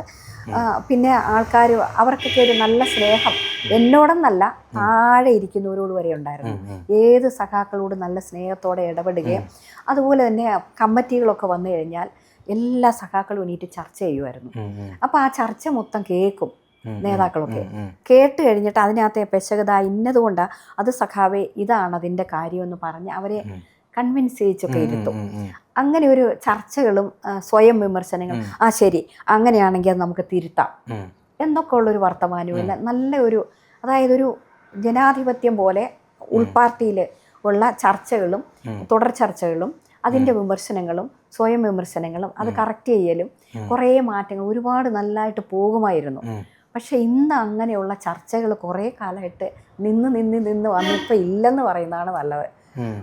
പിന്നെ ആൾക്കാർ അവർക്കൊക്കെ ഒരു നല്ല സ്നേഹം എന്നോടെന്നല്ല താഴെ ഇരിക്കുന്നവരോട് വരെ ഉണ്ടായിരുന്നു. ഏത് സഖാക്കളോട് നല്ല സ്നേഹത്തോടെ ഇടപെടുകയും, അതുപോലെ തന്നെ കമ്മിറ്റികളൊക്കെ വന്നു കഴിഞ്ഞാൽ എല്ലാ സഖാക്കളും എണീറ്റ് ചർച്ച ചെയ്യുമായിരുന്നു. അപ്പോൾ ആ ചർച്ച മൊത്തം കേൾക്കും നേതാക്കളൊക്കെ. കേട്ട് കഴിഞ്ഞിട്ട് അതിനകത്തെ പെശകത ഇന്നതുകൊണ്ടാണ്, അത് സഖാവേ ഇതാണ് അതിൻ്റെ കാര്യമെന്ന് പറഞ്ഞ് അവരെ കൺവിൻസ് ചെയ്യിച്ചൊക്കെ ഇരുത്തും. അങ്ങനെ ഒരു ചർച്ചകളും സ്വയം വിമർശനങ്ങളും, ആ ശരി അങ്ങനെയാണെങ്കിൽ അത് നമുക്ക് തിരുത്താം എന്നൊക്കെ ഉള്ളൊരു വർത്തമാനവും നല്ല ഒരു, അതായത് ഒരു ജനാധിപത്യം പോലെ ഉൾപാർട്ടിയിൽ ഉള്ള ചർച്ചകളും തുടർ ചർച്ചകളും അതിൻ്റെ വിമർശനങ്ങളും സ്വയം വിമർശനങ്ങളും അത് കറക്റ്റ് ചെയ്യലും കുറേ മാറ്റങ്ങൾ ഒരുപാട് നല്ലതായിട്ട് പോകുമായിരുന്നു. പക്ഷേ ഇന്ന് അങ്ങനെയുള്ള ചർച്ചകൾ കുറേ കാലമായിട്ട് നിന്ന് വന്നിപ്പോൾ ഇല്ലെന്ന് പറയുന്നതാണ് നല്ലത്.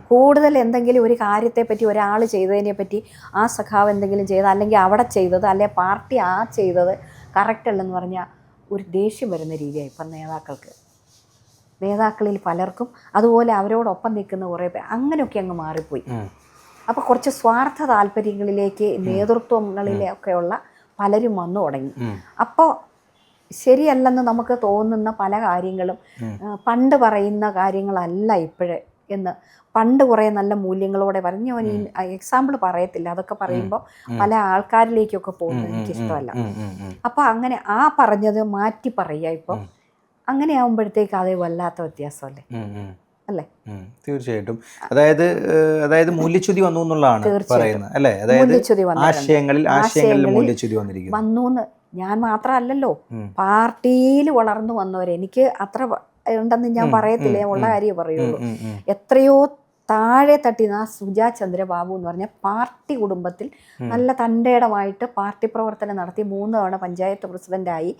കൂടുതൽ എന്തെങ്കിലും ഒരു കാര്യത്തെപ്പറ്റി ഒരാൾ ചെയ്തതിനെ പറ്റി ആ സഖാവ് എന്തെങ്കിലും ചെയ്ത്, അല്ലെങ്കിൽ അവിടെ ചെയ്തത്, അല്ലെങ്കിൽ പാർട്ടി ചെയ്തത് കറക്റ്റ് അല്ലെന്ന് പറഞ്ഞാൽ ഒരു ദേഷ്യം വരുന്ന രീതിയായി ഇപ്പം നേതാക്കളിൽ പലർക്കും. അതുപോലെ അവരോടൊപ്പം നിൽക്കുന്ന കുറേ പേർ അങ്ങനെയൊക്കെ അങ്ങ് മാറിപ്പോയി. അപ്പോൾ കുറച്ച് സ്വാർത്ഥ താല്പര്യങ്ങളിലേക്ക് നേതൃത്വങ്ങളിലൊക്കെയുള്ള പലരും വന്നു തുടങ്ങി. അപ്പോൾ ശരിയല്ലെന്ന് നമുക്ക് തോന്നുന്ന പല കാര്യങ്ങളും പണ്ട് പറയുന്ന കാര്യങ്ങളല്ല ഇപ്പോഴേ എന്ന്. പണ്ട് കുറേ നല്ല മൂല്യങ്ങളോടെ പറഞ്ഞു ഈ എക്സാമ്പിൾ പറയത്തില്ല, അതൊക്കെ പറയുമ്പോൾ പല ആൾക്കാരിലേക്കൊക്കെ പോകുന്നത് എനിക്കിഷ്ടമല്ല. അപ്പോൾ അങ്ങനെ പറഞ്ഞത് മാറ്റി പറയുക ഇപ്പം. അങ്ങനെ ആകുമ്പോഴത്തേക്ക് അതേ വല്ലാത്ത വ്യത്യാസമല്ലേ അല്ലേ? തീർച്ചയായിട്ടും. അതായത് മൂല്യച്യുതി വന്നു എന്നുള്ളതാണ് പറയുന്നത് അല്ലേ? അതായത് ആശയങ്ങളിൽ മൂല്യച്യുതി വന്നു. ഞാൻ മാത്രമല്ലല്ലോ, പാർട്ടിയിൽ വളർന്നു വന്നവരെ എനിക്ക് അത്ര ഉണ്ടെന്ന് ഞാൻ പറയത്തില്ല, ഉള്ള കാര്യം പറയുള്ളൂ. എത്രയോ താഴെ തട്ടിന സുജാ ചന്ദ്രബാബു എന്ന് പറഞ്ഞ പാർട്ടി കുടുംബത്തിൽ നല്ല തൻ്റെ ഇടമായിട്ട് പാർട്ടി പ്രവർത്തനം നടത്തി 3 തവണ പഞ്ചായത്ത് പ്രസിഡന്റായി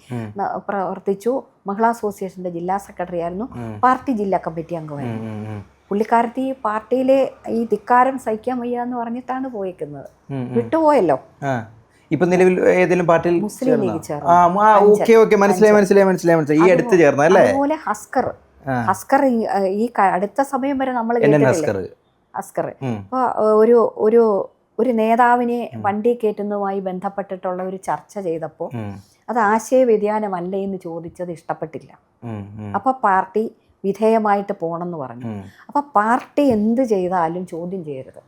പ്രവർത്തിച്ചു. മഹിളാ അസോസിയേഷന്റെ ജില്ലാ സെക്രട്ടറി ആയിരുന്നു, പാർട്ടി ജില്ലാ കമ്മിറ്റി അംഗമായിരുന്നു. പുള്ളിക്കാരത്തി പാർട്ടിയിലെ ഈ ധിക്കാരം സഹിക്കാൻ വയ്യ എന്ന് പറഞ്ഞിട്ടാണ് പോയേക്കുന്നത്. വിട്ടുപോയല്ലോ. ഇപ്പൊ നിലവിൽ ഏതെങ്കിലും പാർട്ടിയിൽ മുസ്ലിം ലീഗ് ചേർന്നു. ഈ അടുത്ത് ചേർന്ന അല്ലേ? അതുപോലെ ഹസ്കർ ഈ അടുത്ത സമയം വരെ നമ്മൾ ഹസ്കർ ഇപ്പോൾ ഒരു നേതാവിനെ വണ്ടി കയറ്റുന്നതുമായി ബന്ധപ്പെട്ടിട്ടുള്ള ഒരു ചർച്ച ചെയ്തപ്പോൾ അത് ആശയവ്യതിയാനമല്ലേ എന്ന് ചോദിച്ചത് ഇഷ്ടപ്പെട്ടില്ല. അപ്പോൾ പാർട്ടി വിധേയമായിട്ട് പോകണമെന്ന് പറഞ്ഞു. അപ്പോൾ പാർട്ടി എന്ത് ചെയ്താലും ചോദ്യം ചെയ്യരുത്,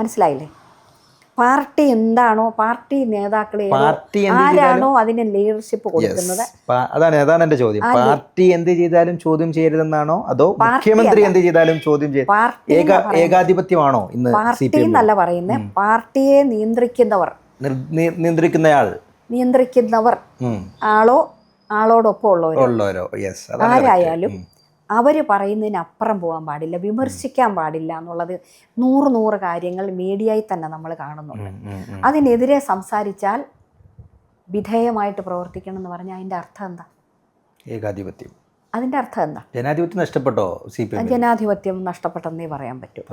മനസ്സിലായില്ലേ? പാർട്ടി എന്താണോ, പാർട്ടി നേതാക്കളെ ആരാണോ അതിന് ലീഡർഷിപ്പ് കൊടുക്കുന്നത്, അതാണ് എന്റെ ചോദ്യം. പാർട്ടി എന്ത് ചെയ്താലും ചോദ്യം ചെയ്യരുതെന്നാണോ, അതോ മുഖ്യമന്ത്രി എന്ത് ചെയ്താലും ചോദ്യം ചെയ്ത് ഏകാധിപത്യമാണോ? ഇന്ന് പാർട്ടി എന്നല്ല പറയുന്നത്, പാർട്ടിയെ നിയന്ത്രിക്കുന്നവർ ആളോടൊപ്പം ഉള്ളവരോ ആരായാലും അവർ പറയുന്നതിനപ്പുറം പോകാൻ പാടില്ല, വിമർശിക്കാൻ പാടില്ല എന്നുള്ളത് 100 കാര്യങ്ങൾ മീഡിയയിൽ തന്നെ നമ്മൾ കാണുന്നുണ്ട്. അതിനെതിരെ സംസാരിച്ചാൽ വിധേയമായിട്ട് പ്രവർത്തിക്കണം എന്ന് പറഞ്ഞാൽ അതിൻ്റെ അർത്ഥം എന്താ? ഏകാധിപത്യം. അതിൻ്റെ അർത്ഥം എന്താ? ജനാധിപത്യം നഷ്ടപ്പെട്ടോ? ജനാധിപത്യം നഷ്ടപ്പെട്ടെന്നേ പറയാൻ പറ്റൂ.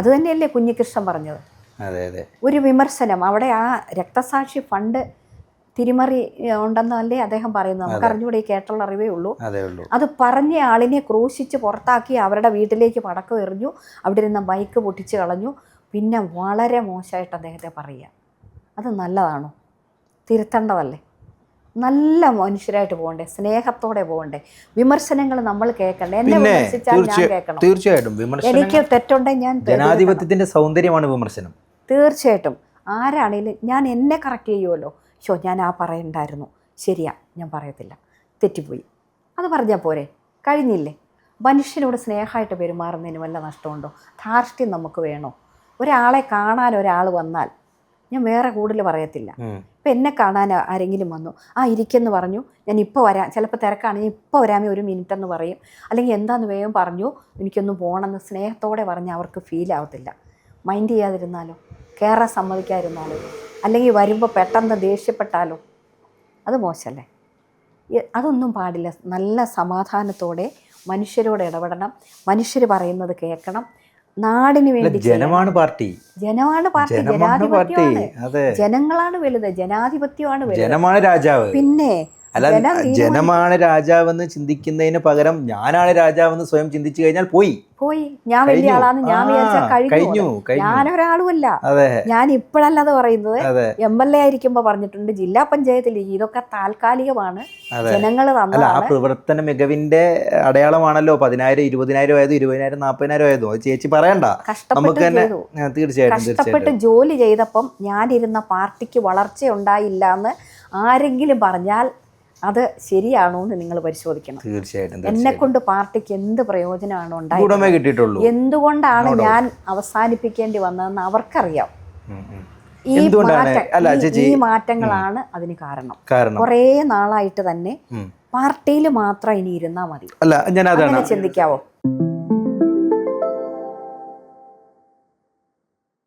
അത് തന്നെയല്ലേ കുഞ്ഞികൃഷ്ണൻ പറഞ്ഞത്. ഒരു വിമർശനം അവിടെ ആ രക്തസാക്ഷി ഫണ്ട് തിരിമറി ഉണ്ടെന്നല്ലേ അദ്ദേഹം പറയുന്നത്. നമുക്ക് അറിഞ്ഞുകൂടെ, കേട്ടുള്ള അറിവേ ഉള്ളൂ. അത് പറഞ്ഞ ആളിനെ ക്രൂശിച്ച് പുറത്താക്കി അവരുടെ വീട്ടിലേക്ക് പടക്കം എറിഞ്ഞു, അവിടെ ഇരുന്ന ബൈക്ക് പൊട്ടിച്ച് കളഞ്ഞു. പിന്നെ വളരെ മോശമായിട്ട് അദ്ദേഹത്തെ പറയുക, അത് നല്ലതാണോ? തിരുത്തേണ്ടതല്ലേ? നല്ല മനുഷ്യരായിട്ട് പോകണ്ടേ, സ്നേഹത്തോടെ പോകണ്ടേ? വിമർശനങ്ങൾ നമ്മൾ കേൾക്കണ്ടേ? എന്നെ വിമർശിച്ചാൽ ഞാൻ കേൾക്കണം. തീർച്ചയായിട്ടും എനിക്ക് തെറ്റുണ്ടെങ്കിൽ ഞാൻ. ജനാധിപത്യത്തിന്റെ സൗന്ദര്യമാണ് വിമർശനം. തീർച്ചയായിട്ടും. ആരാണേലും ഞാൻ എന്നെ കറക്റ്റ് ചെയ്യുമല്ലോ. ഞാൻ പറയണ്ടായിരുന്നു, ശരിയാ, ഞാൻ പറയത്തില്ല, തെറ്റിപ്പോയി, അത് പറഞ്ഞാൽ പോരെ, കഴിഞ്ഞില്ലേ? മനുഷ്യനോട് സ്നേഹമായിട്ട് പെരുമാറുന്നതിന് വല്ല നഷ്ടമുണ്ടോ? ധാർഷ്ട്യം നമുക്ക് വേണോ? ഒരാളെ കാണാൻ ഒരാൾ വന്നാൽ ഞാൻ വേറെ കൂടുതൽ പറയത്തില്ല. ഇപ്പം എന്നെ കാണാൻ ആരെങ്കിലും വന്നു, ഇരിക്കെന്ന് പറഞ്ഞു, ഞാൻ ഇപ്പോൾ വരാം, ചിലപ്പോൾ തിരക്കാണെങ്കിൽ ഇപ്പോൾ വരാമേ, 1 മിനിറ്റ് എന്ന് പറയും. അല്ലെങ്കിൽ എന്താന്ന് വേഗം പറഞ്ഞു, എനിക്കൊന്ന് പോകണമെന്ന് സ്നേഹത്തോടെ പറഞ്ഞാൽ അവർക്ക് ഫീൽ ആവത്തില്ല. മൈൻഡ് ചെയ്യാതിരുന്നാലോ, കയറാൻ സമ്മതിക്കാതിരുന്നാലോ, അല്ലെങ്കിൽ വരുമ്പോൾ പെട്ടെന്ന് ദേഷ്യപ്പെട്ടാലോ, അത് മോശമല്ലേ? അതൊന്നും പാടില്ല. നല്ല സമാധാനത്തോടെ മനുഷ്യരോട് ഇടപെടണം, മനുഷ്യർ പറയുന്നത് കേൾക്കണം. നാടിന് വേണ്ടി ജനമാണ് പാർട്ടി, ജനാധിപത്യമാണ്, ജനങ്ങളാണ് വലുത്, ജനാധിപത്യമാണ് വലുത്, ജനമാണ് രാജാവ്. പിന്നെ ജനമാണ് രാജാവെന്ന് ചിന്തിക്കുന്നതിന് പകരം ഞാനാണ് രാജാവെന്ന് സ്വയം ചിന്തിച്ചു കഴിഞ്ഞാൽ പോയി. ഞാൻ വലിയ ആളാന്ന് ഞാൻ വിചാരിച്ചാൽ കഴിഞ്ഞു. ഞാനൊരാളുമല്ല, ഞാൻ ഇപ്പോഴല്ലത് പറയുന്നത്. MLA ആയിരിക്കുമ്പോ പറഞ്ഞിട്ടുണ്ട്, ജില്ലാ പഞ്ചായത്തിൽ ഇതൊക്കെ താൽക്കാലികമാണ്, ജനങ്ങൾ തന്നതാണ്. ആ പ്രവർത്തന മികവിന്റെ അടയാളമാണല്ലോ 10,000, 20,000 ആയത്, 20,000, 40,000 ആയതോ, അത് ചേച്ചി പറയണ്ട. കഷ്ടപ്പെട്ട് ജോലി ചെയ്തപ്പം ഞാനിരുന്ന പാർട്ടിക്ക് വളർച്ച ഉണ്ടായില്ല എന്ന് ആരെങ്കിലും പറഞ്ഞാൽ അത് ശരിയാണോ എന്ന് നിങ്ങൾ പരിശോധിക്കണം. തീർച്ചയായിട്ടും. എന്നെ കൊണ്ട് പാർട്ടിക്ക് എന്ത് പ്രയോജനമാണ് ഉണ്ടായിട്ടുള്ളത്, എന്തുകൊണ്ടാണ് ഞാൻ അവസാനിപ്പിക്കേണ്ടി വന്നതെന്ന് അവർക്കറിയാം. ഈ മാറ്റങ്ങളാണ് അതിന് കാരണം. കുറേ നാളായിട്ട് തന്നെ പാർട്ടിയിൽ മാത്രം ഇനി ഇരുന്നാൽ മതി, അങ്ങനെ ചിന്തിക്കാവോ?